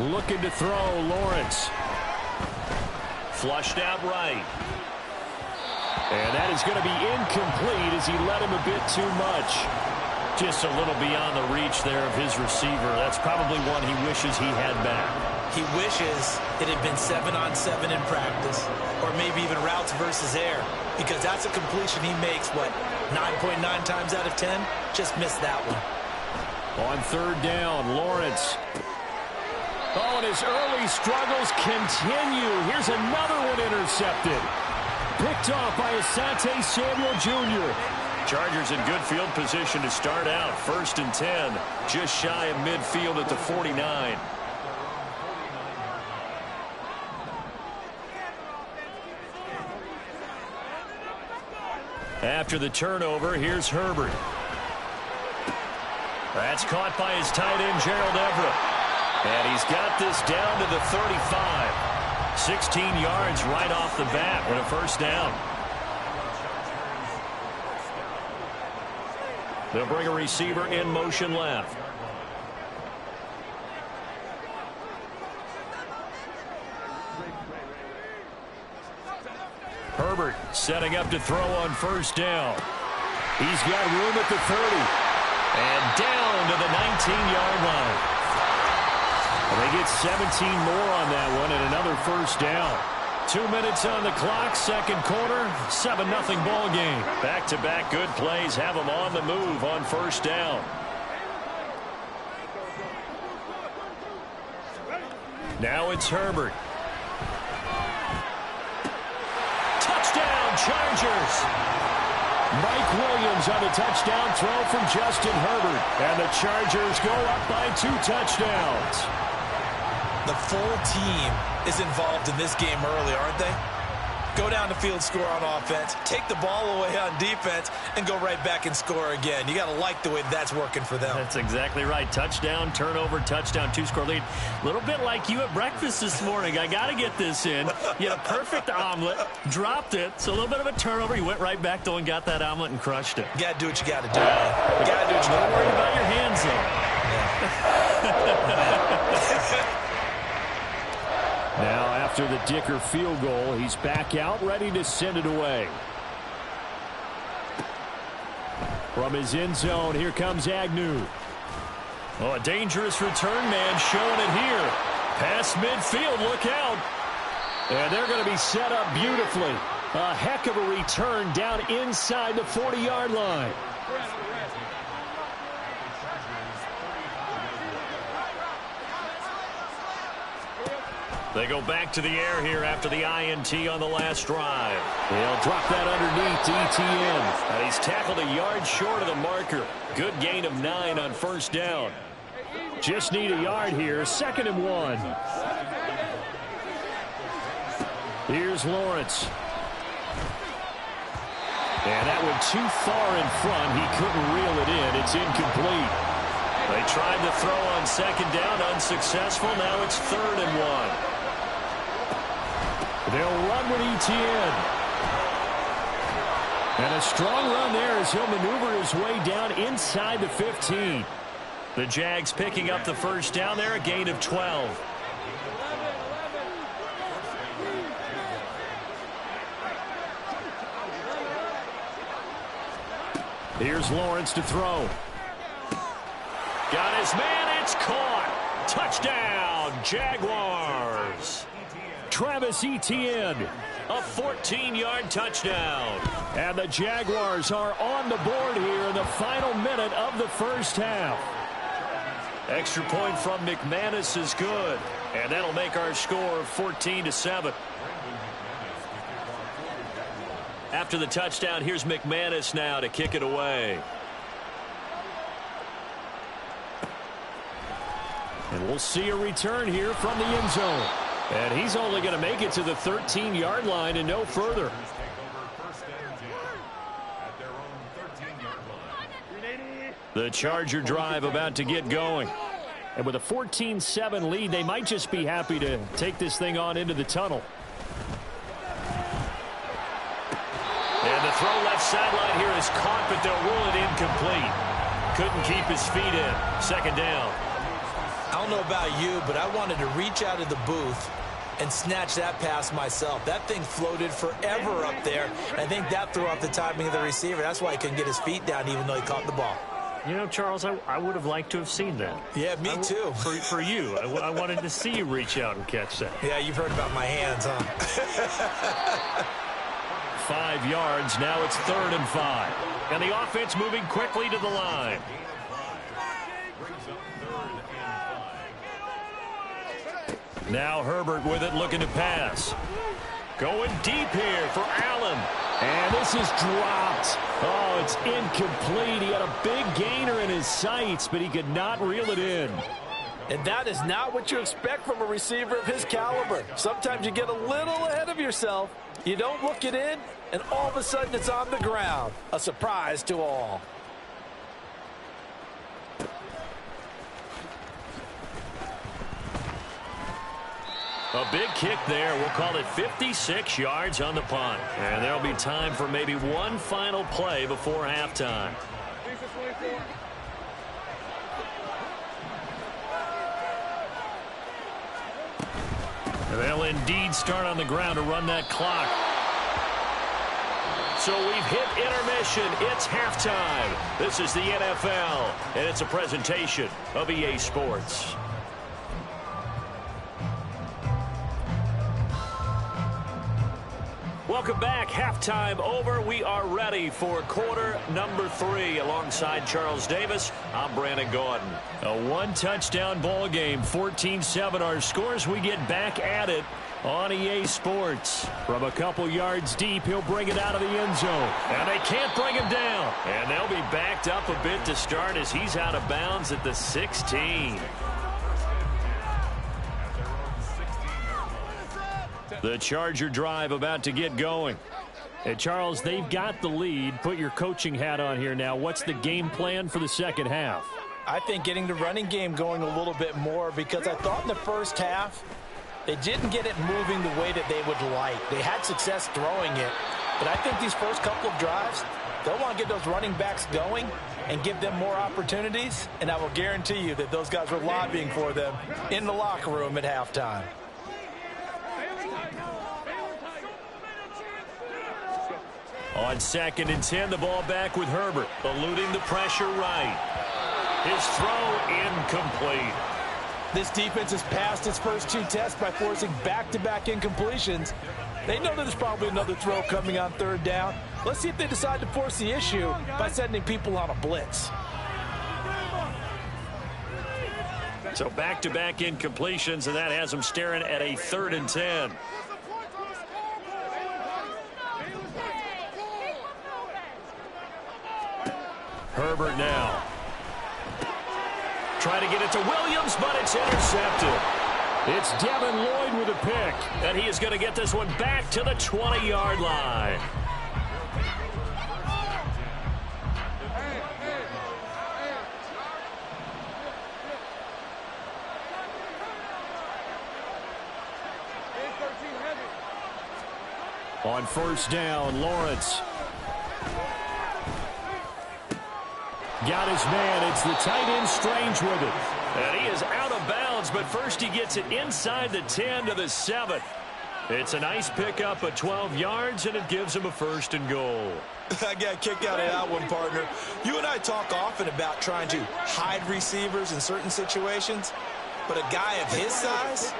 Looking to throw, Lawrence. Flushed out right. And that is going to be incomplete as he led him a bit too much. Just a little beyond the reach there of his receiver. That's probably one he wishes he had back. He wishes it had been 7-on-7 in practice, or maybe even routes versus air, because that's a completion he makes, 9.9 times out of 10? Just missed that one. On 3rd down, Lawrence. Oh, and his early struggles continue. Here's another one intercepted. Picked off by Asante Samuel Jr. Chargers in good field position to start out. 1st and 10. Just shy of midfield at the 49. After the turnover, here's Herbert. That's caught by his tight end, Gerald Everett. And he's got this down to the 35. 16 yards right off the bat with a 1st down. They'll bring a receiver in motion left. Herbert setting up to throw on 1st down. He's got room at the 30. And down to the 19-yard line. They get 17 more on that one and another 1st down. 2 minutes on the clock, 2nd quarter, 7-0 ball game. Back-to-back good plays have them on the move on 1st down. Now it's Herbert. Touchdown, Chargers! Mike Williams on the touchdown throw from Justin Herbert. And the Chargers go up by 2 touchdowns. The full team is involved in this game early, aren't they? Go down the field, score on offense, take the ball away on defense, and go right back and score again. You got to like the way that's working for them. That's exactly right. Touchdown, turnover, touchdown, 2-score lead. A little bit like you at breakfast this morning. I got to get this in. You had a perfect omelet, dropped it. So a little bit of a turnover. You went right back, though, and got that omelet and crushed it. You got to do what you got to do. You got to do what you got to do. Don't worry about your hands, though. Now, after the Dicker field goal, he's back out, ready to send it away. From his end zone, here comes Agnew. Oh, a dangerous return man showing it here. Past midfield, look out. And they're going to be set up beautifully. A heck of a return down inside the 40-yard line. They go back to the air here after the INT on the last drive. They'll drop that underneath to ETN. And he's tackled a yard short of the marker. Good gain of 9 on 1st down. Just need a yard here. 2nd and 1. Here's Lawrence. And that went too far in front. He couldn't reel it in. It's incomplete. They tried to throw on 2nd down, unsuccessful. Now it's 3rd and 1. They'll run with ETN. And a strong run there as he'll maneuver his way down inside the 15. The Jags picking up the 1st down there, a gain of 12. Here's Lawrence to throw. Got his man, it's caught. Touchdown, Jaguars. Travis Etienne. A 14-yard touchdown. And the Jaguars are on the board here in the final minute of the 1st half. Extra point from McManus is good. And that'll make our score 14-7. After the touchdown, here's McManus now to kick it away. And we'll see a return here from the end zone. And he's only going to make it to the 13-yard line and no further. The Charger drive about to get going. And with a 14-7 lead, they might just be happy to take this thing on into the tunnel. And the throw left sideline here is caught, but they'll rule it incomplete. Couldn't keep his feet in. Second down. I don't know about you, but I wanted to reach out of the booth and snatch that pass myself. That thing floated forever up there. I think that threw off the timing of the receiver. That's why he couldn't get his feet down even though he caught the ball. You know, Charles, I would have liked to have seen that. Yeah, me too. For you. I wanted to see you reach out and catch that. Yeah, you've heard about my hands, huh? 5 yards. Now it's 3rd and 5. And the offense moving quickly to the line. Now Herbert with it, looking to pass. Going deep here for Allen. And this is dropped. Oh, it's incomplete. He had a big gainer in his sights, but he could not reel it in. And that is not what you expect from a receiver of his caliber. Sometimes you get a little ahead of yourself. You don't look it in, and all of a sudden it's on the ground. A surprise to all. A big kick there. We'll call it 56 yards on the punt. And there'll be time for maybe one final play before halftime. They'll indeed start on the ground to run that clock. So we've hit intermission. It's halftime. This is the NFL, and it's a presentation of EA Sports. Welcome back. Halftime over. We are ready for quarter number 3. Alongside Charles Davis, I'm Brandon Gordon. A one-touchdown ball game, 14-7 our scores. We get back at it on EA Sports. From a couple yards deep, he'll bring it out of the end zone. And they can't bring him down. And they'll be backed up a bit to start as he's out of bounds at the 16. The Charger drive about to get going. And Charles, they've got the lead. Put your coaching hat on here now. What's the game plan for the second half? I think getting the running game going a little bit more, because I thought in the first half they didn't get it moving the way that they would like. They had success throwing it, but I think these first couple of drives, they'll want to get those running backs going and give them more opportunities, and I will guarantee you that those guys were lobbying for them in the locker room at halftime. On 2nd and 10, the ball back with Herbert, eluding the pressure right. His throw incomplete. This defense has passed its first 2 tests by forcing back-to-back incompletions. They know there's probably another throw coming on 3rd down. Let's see if they decide to force the issue by sending people on a blitz. So back-to-back incompletions, and that has them staring at a 3rd and 10. Herbert now. Trying to get it to Williams, but it's intercepted. It's Devin Lloyd with a pick. And he is going to get this one back to the 20-yard line. On 1st down, Lawrence. Got his man. It's the tight end Strange with it. And he is out of bounds, but first he gets it inside the 10 to the 7. It's a nice pickup of 12 yards, and it gives him a 1st and goal. I got a kick out of that one, partner. You and I talk often about trying to hide receivers in certain situations, but a guy of his size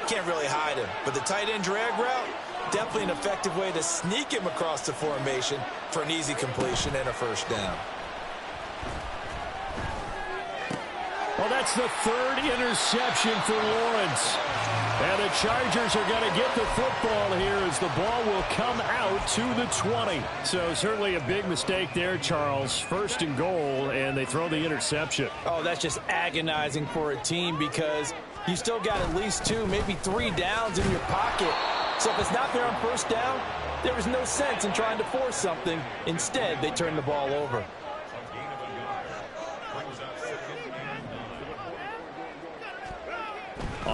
can't really hide him. But the tight end drag route, definitely an effective way to sneak him across the formation for an easy completion and a 1st down. Well, that's the 3rd interception for Lawrence. And the Chargers are going to get the football here as the ball will come out to the 20. So certainly a big mistake there, Charles. 1st and goal, and they throw the interception. Oh, that's just agonizing for a team because you still got at least 2, maybe 3 downs in your pocket. So if it's not there on 1st down, there is no sense in trying to force something. Instead, they turn the ball over.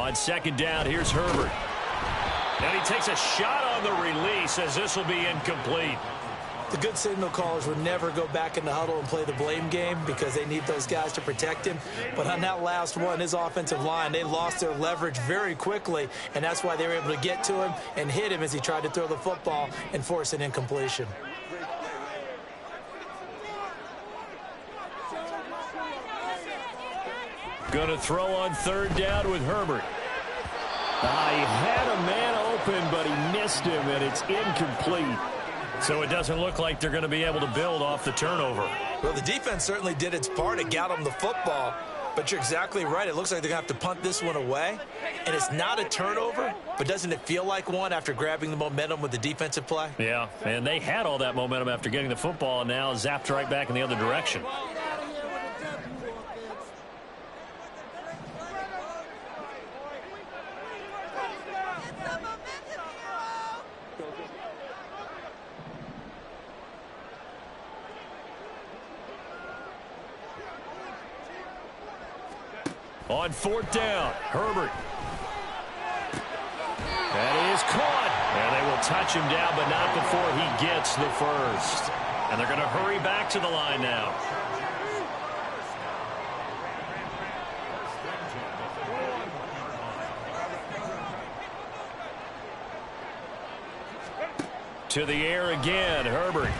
On second down, here's Herbert. And he takes a shot on the release as this will be incomplete. The good signal callers would never go back in the huddle and play the blame game because they need those guys to protect him. But on that last one, his offensive line, they lost their leverage very quickly, and that's why they were able to get to him and hit him as he tried to throw the football and force an incompletion. Going to throw on third down with Herbert. He had a man open, but he missed him, and it's incomplete. So it doesn't look like they're going to be able to build off the turnover. Well, the defense certainly did its part. It got them the football. But you're exactly right. It looks like they're going to have to punt this one away. And it's not a turnover, but doesn't it feel like one after grabbing the momentum with the defensive play? Yeah, and they had all that momentum after getting the football, and now zapped right back in the other direction. On fourth down, Herbert. That is caught. And they will touch him down, but not before he gets the first. And they're going to hurry back to the line now. To the air again, Herbert.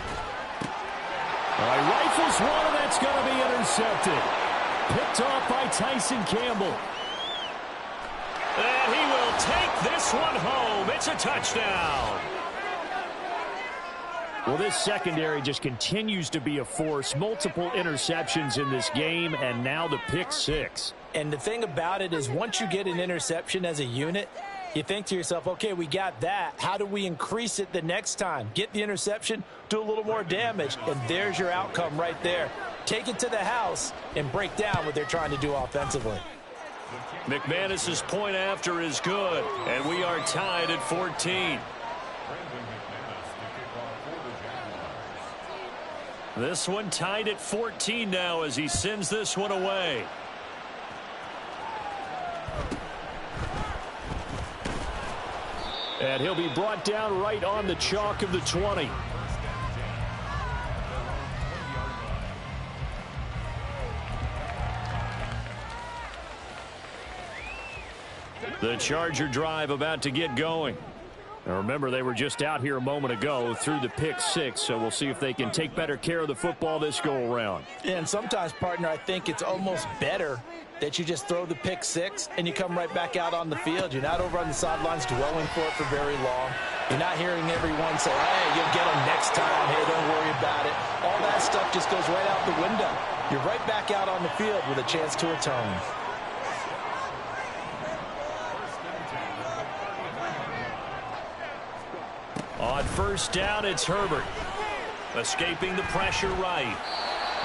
Rifles one, and that's going to be intercepted. Picked off by Tyson Campbell. And he will take this one home. It's a touchdown. Well, this secondary just continues to be a force. Multiple interceptions in this game, and now the pick six. And the thing about it is once you get an interception as a unit, you think to yourself, okay, we got that. How do we increase it the next time? Get the interception, do a little more damage, and there's your outcome right there. Take it to the house and break down what they're trying to do offensively. McManus's point after is good, and we are tied at 14. This one tied at 14 now as he sends this one away. And he'll be brought down right on the chalk of the 20. The Charger drive about to get going. Now remember, they were just out here a moment ago through the pick six, so we'll see if they can take better care of the football this go-around. And sometimes, partner, I think it's almost better that you just throw the pick six and you come right back out on the field. You're not over on the sidelines dwelling for it for very long. You're not hearing everyone say, hey, you'll get them next time. Hey, don't worry about it. All that stuff just goes right out the window. You're right back out on the field with a chance to atone. On first down, it's Herbert. Escaping the pressure right.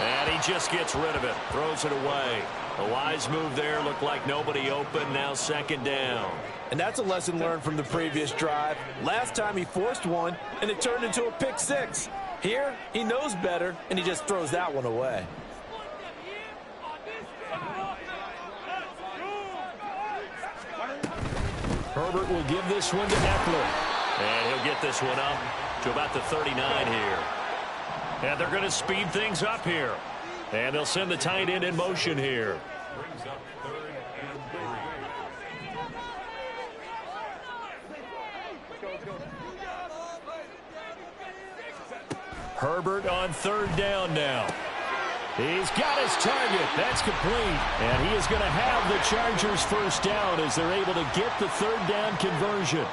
And he just gets rid of it. Throws it away. A wise move there. Looked like nobody open. Now second down. And that's a lesson learned from the previous drive. Last time he forced one, and it turned into a pick six. Here, he knows better, and he just throws that one away. Herbert will give this one to Eckler. And he'll get this one up to about the 39 here. And they're going to speed things up here. And they'll send the tight end in motion here. Herbert on third down now. He's got his target. That's complete. And he is going to have the Chargers first down as they're able to get the third down conversion.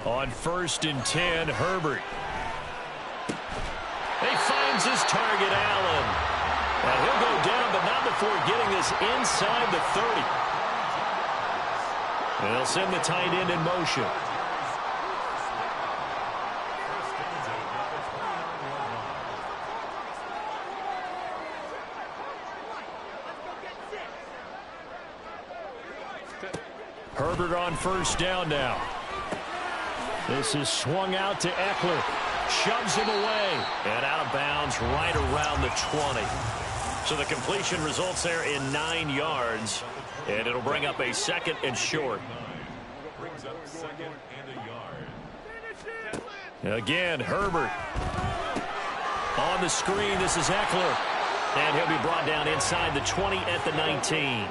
On first and 10, Herbert. He finds his target, Allen. And he'll go down, but not before getting this inside the 30. And they'll send the tight end in motion. Herbert on first down now. This is swung out to Eckler. shoves him away. And out of bounds right around the 20. So the completion results there in 9 yards. And it'll bring up a 2nd and short. Brings up 2nd and a yard. Again, Herbert. On the screen, this is Eckler. And he'll be brought down inside the 20 at the 19.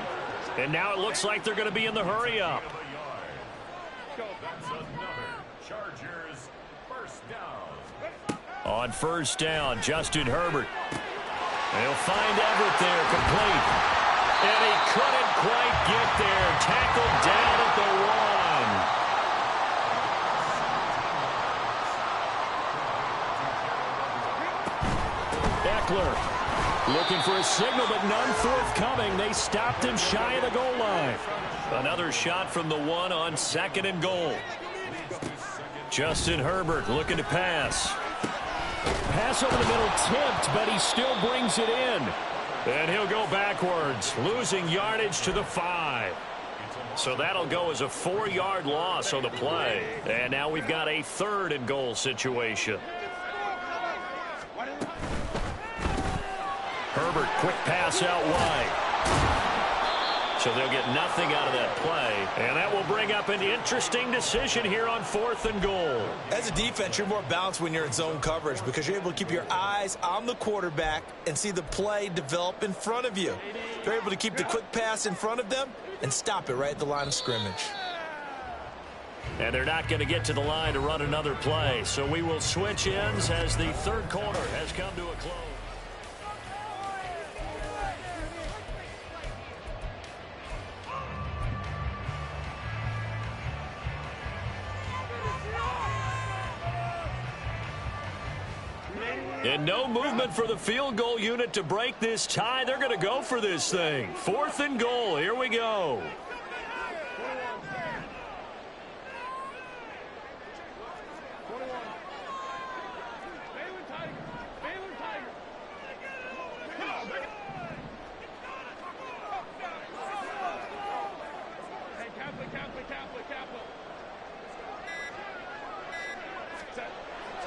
And now it looks like they're going to be in the hurry-up. That's another Chargers first down. On first down, Justin Herbert. They'll find Everett there, complete. And he couldn't quite get there. Tackled down at the 1. Eckler looking for a signal, but none forthcoming. They stopped him shy of the goal line. Another shot from the 1 on 2nd and goal. Justin Herbert looking to pass. Pass over the middle tipped, but he still brings it in. And he'll go backwards, losing yardage to the 5. So that'll go as a 4-yard loss on the play. And now we've got a 3rd and goal situation. Herbert, quick pass out wide. So they'll get nothing out of that play. And that will bring up an interesting decision here on 4th and goal. As a defense, you're more balanced when you're in zone coverage because you're able to keep your eyes on the quarterback and see the play develop in front of you. You're able to keep the quick pass in front of them and stop it right at the line of scrimmage. And they're not going to get to the line to run another play. So we will switch ends as the 3rd quarter has come to a close. And no movement for the field goal unit to break this tie. They're going to go for this thing. 4th and goal. Here we go.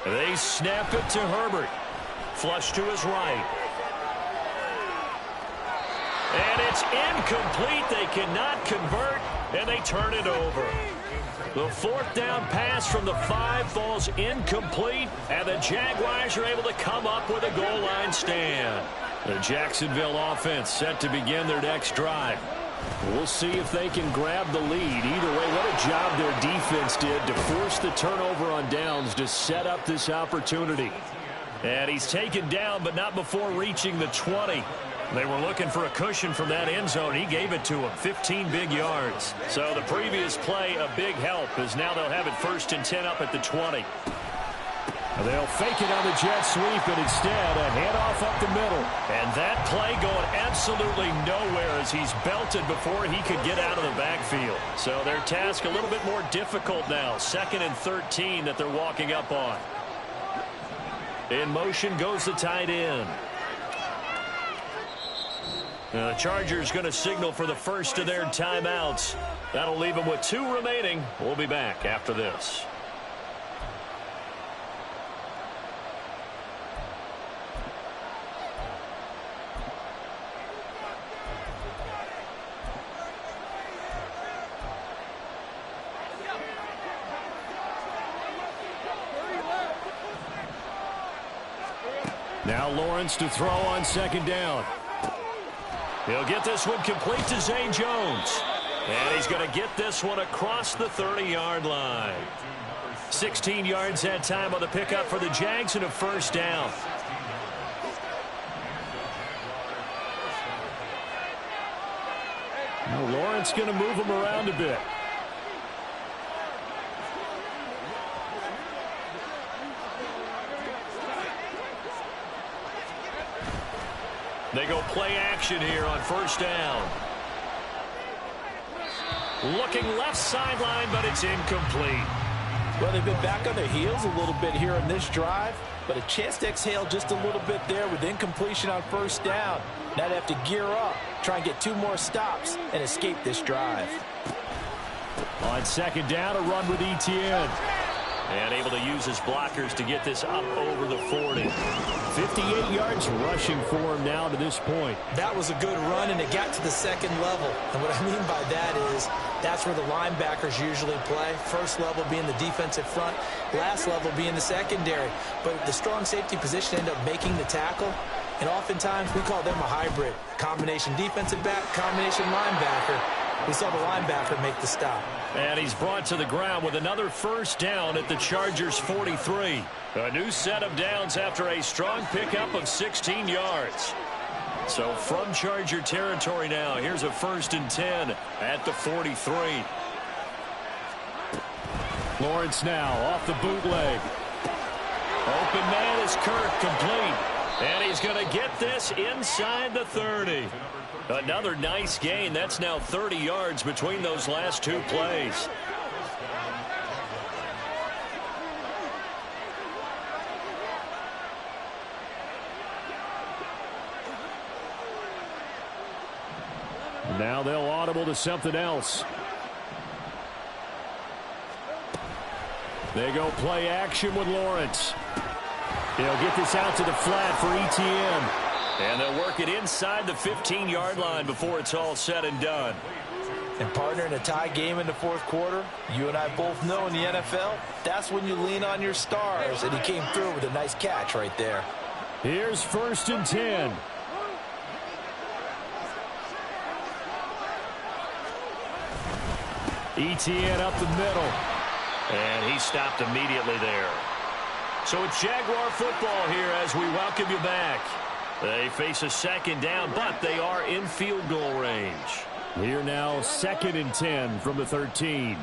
They snap it to Herbert. Flush to his right. And it's incomplete. They cannot convert, and they turn it over. The 4th down pass from the 5 falls incomplete, and the Jaguars are able to come up with a goal line stand. The Jacksonville offense set to begin their next drive. We'll see if they can grab the lead. Either way, what a job their defense did to force the turnover on downs to set up this opportunity. And he's taken down, but not before reaching the 20. They were looking for a cushion from that end zone. He gave it to him, 15 big yards. So the previous play, a big help, as now they'll have it 1st and 10 up at the 20. They'll fake it on the jet sweep, and instead a handoff up the middle. And that play going absolutely nowhere as he's belted before he could get out of the backfield. So their task a little bit more difficult now. 2nd and 13 that they're walking up on. In motion goes the tight end. Now the Chargers going to signal for the first of their timeouts. That'll leave them with 2 remaining. We'll be back after this. Now Lawrence to throw on 2nd down. He'll get this one complete to Zay Jones. And he's going to get this one across the 30-yard line. 16 yards that time on the pickup for the Jags and a 1st down. Now Lawrence going to move him around a bit. They go play action here on 1st down. Looking left sideline, but it's incomplete. Well, they've been back on their heels a little bit here on this drive, but a chance to exhale just a little bit there with incompletion on 1st down. Now they have to gear up, try and get 2 more stops, and escape this drive. On 2nd down, a run with Etienne. And able to use his blockers to get this up over the 40. 58 yards rushing for him now to this point. That was a good run, and it got to the second level. And what I mean by that is that's where the linebackers usually play. First level being the defensive front, last level being the secondary. But the strong safety position ended up making the tackle. And oftentimes we call them a hybrid. Combination defensive back, combination linebacker. We saw the linebacker make the stop. And he's brought to the ground with another first down at the Chargers' 43. A new set of downs after a strong pickup of 16 yards. So from Charger territory now, here's a 1st and 10 at the 43. Lawrence now off the bootleg. Open man is Kirk, complete. And he's going to get this inside the 30. Another nice gain. That's now 30 yards between those last two plays. Now they'll audible to something else. They go play action with Lawrence. He'll get this out to the flat for ETN. And they'll work it inside the 15-yard line before it's all said and done. And partner, in a tie game in the fourth quarter, you and I both know in the NFL, that's when you lean on your stars. And he came through with a nice catch right there. Here's 1st and 10. ETN up the middle. And he stopped immediately there. So it's Jaguar football here as we welcome you back. They face a second down, but they are in field goal range. Here now, 2nd and 10 from the 13.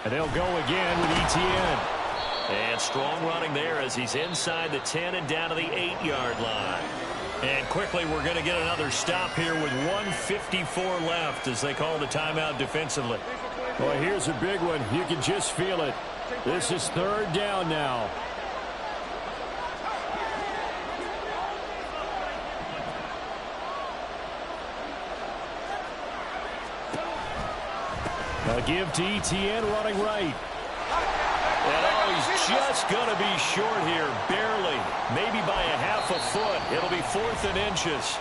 And they'll go again with ETN. And strong running there as he's inside the 10 and down to the 8-yard line. And quickly, we're going to get another stop here with 1:54 left as they call the timeout defensively. Well, here's a big one. You can just feel it. This is 3rd down now. A give to ETN running right. And he's just going to be short here, barely, maybe by a half a foot. It'll be 4th and inches.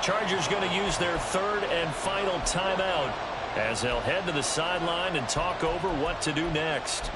Chargers going to use their 3rd and final timeout as they'll head to the sideline and talk over what to do next.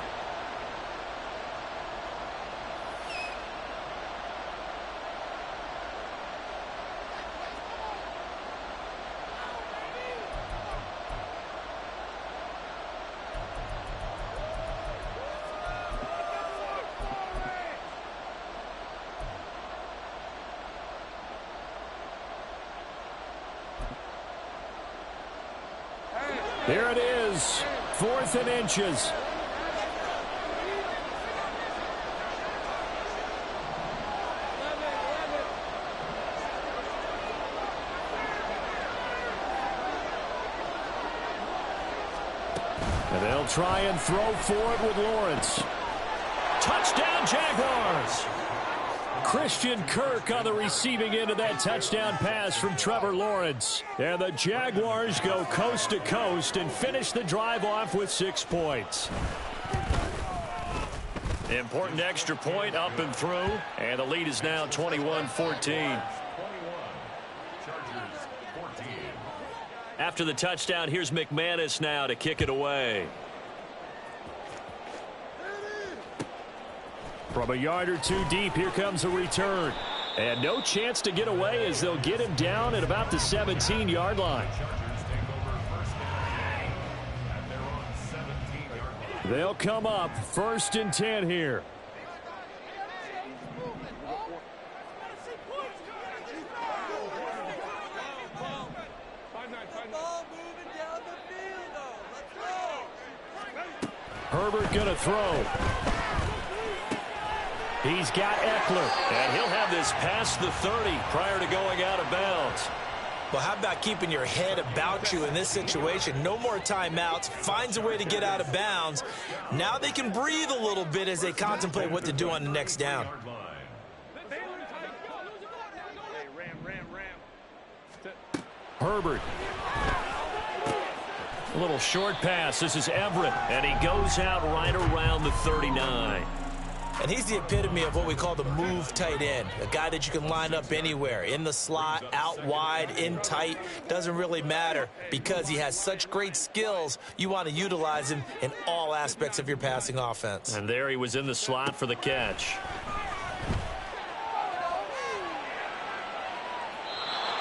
Here it is, 4th and inches. And they'll try and throw for it with Lawrence. Touchdown, Jaguars! Christian Kirk on the receiving end of that touchdown pass from Trevor Lawrence. And the Jaguars go coast to coast and finish the drive off with 6 points. Important extra point up and through. And the lead is now 21-14. After the touchdown, here's McManus now to kick it away. From a yard or two deep, here comes a return. And no chance to get away as they'll get him down at about the 17-yard line. They'll come up 1st and 10 here. Herbert gonna throw. He's got Eckler. And he'll have this past the 30 prior to going out of bounds. Well, how about keeping your head about you in this situation? No more timeouts. Finds a way to get out of bounds. Now they can breathe a little bit as they contemplate what to do on the next down. Herbert. A little short pass. This is Everett, and he goes out right around the 39. And he's the epitome of what we call the move tight end, a guy that you can line up anywhere, in the slot, out wide, in tight, doesn't really matter because he has such great skills. You want to utilize him in all aspects of your passing offense. And there he was in the slot for the catch.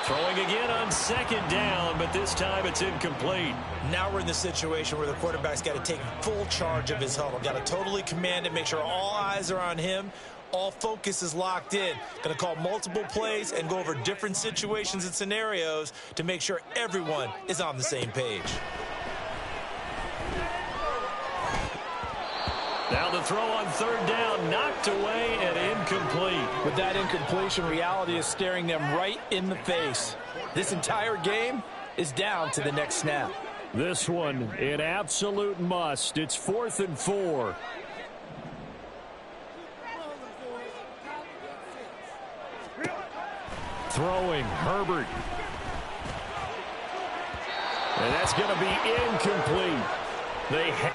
Throwing again on second down, but this time it's incomplete. Now we're in the situation where the quarterback's got to take full charge of his huddle. Got to totally command it, make sure all eyes are on him. All focus is locked in. Going to call multiple plays and go over different situations and scenarios to make sure everyone is on the same page. Now the throw on third down, knocked away and incomplete. With that incompletion, reality is staring them right in the face. This entire game is down to the next snap. This one, an absolute must. It's 4th and 4. Throwing, Herbert. And that's going to be incomplete. They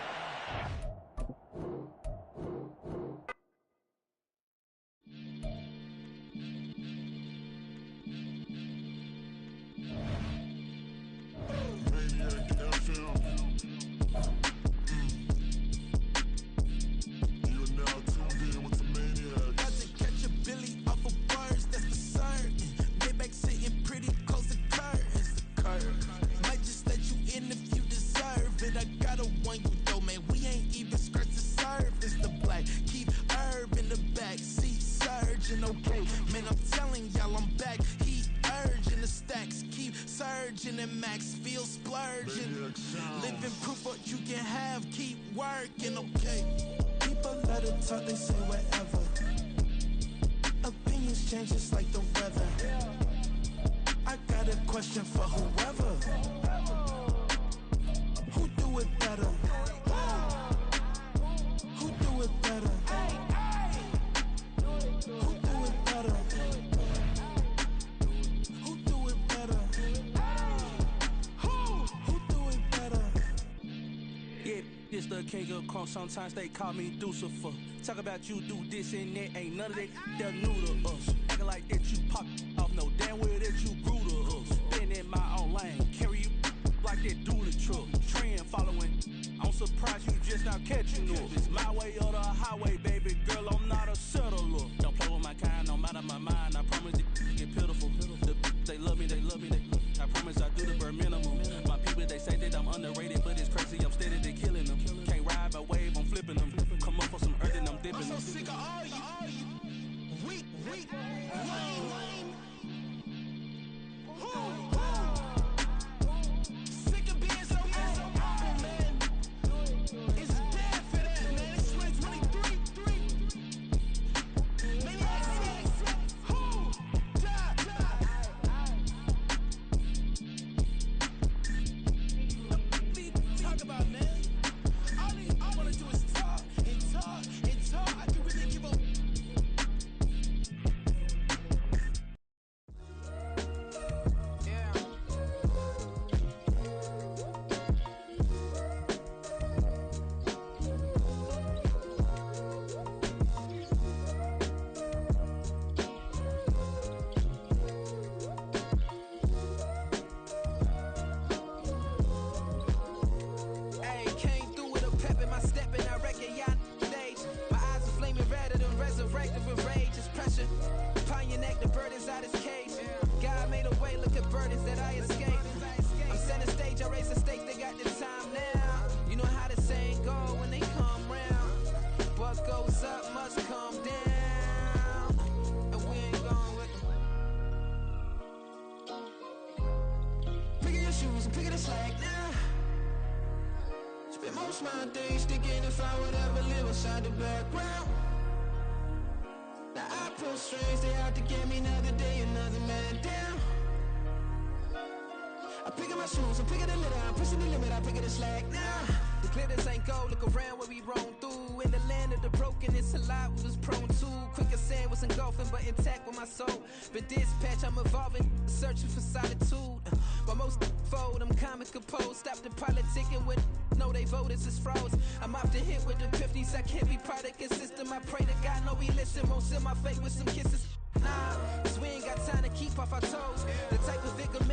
sometimes they call me Lucifer. Talk about you do this and that, ain't none of that, they're new to us. Acting like that you pop off, no damn well that you grew to us. Been in my own lane, carry you like that do the truck. Trend following, I'm surprised you just now catching up. It's my way or the highway, baby girl, I'm not a settler. Don't play with my kind, no matter my mind, I promise it get pitiful. They love me, I promise I do the bare minimum. My people, they say that I'm underrated, but it's crazy, I'm steady, they killing them. Can't ride my wave, I'm flipping them. Come up for some earth and I'm dipping them. I'm so sick of all you. Weak, lame. Sick of being so old, man. It's dead for that, man. It's 2023. Maybe talk about, man. All I want to do is talk and talk and talk. I can really give up. My days thinking if I would ever live inside the background. Now I pull strings, they out to get me another day, another man down. I pick up my shoes, I'm picking the litter, I'm pushing the limit, I pick up the slack now. The glitters ain't gold, look around where we roam through. In the land of the broken, it's a lot we was prone to. Quicker sand was engulfing, but intact with my soul. But dispatch, I'm evolving, searching for solitude. While most fold, I'm comic composed. Stop the politicking with no, they voters is froze. I'm off the hit with the 50s. I can't be product and system. I pray to God, no, we listen. Won't send my fate with some kisses. Nah, cause we ain't got time to keep off our toes. The type of vigor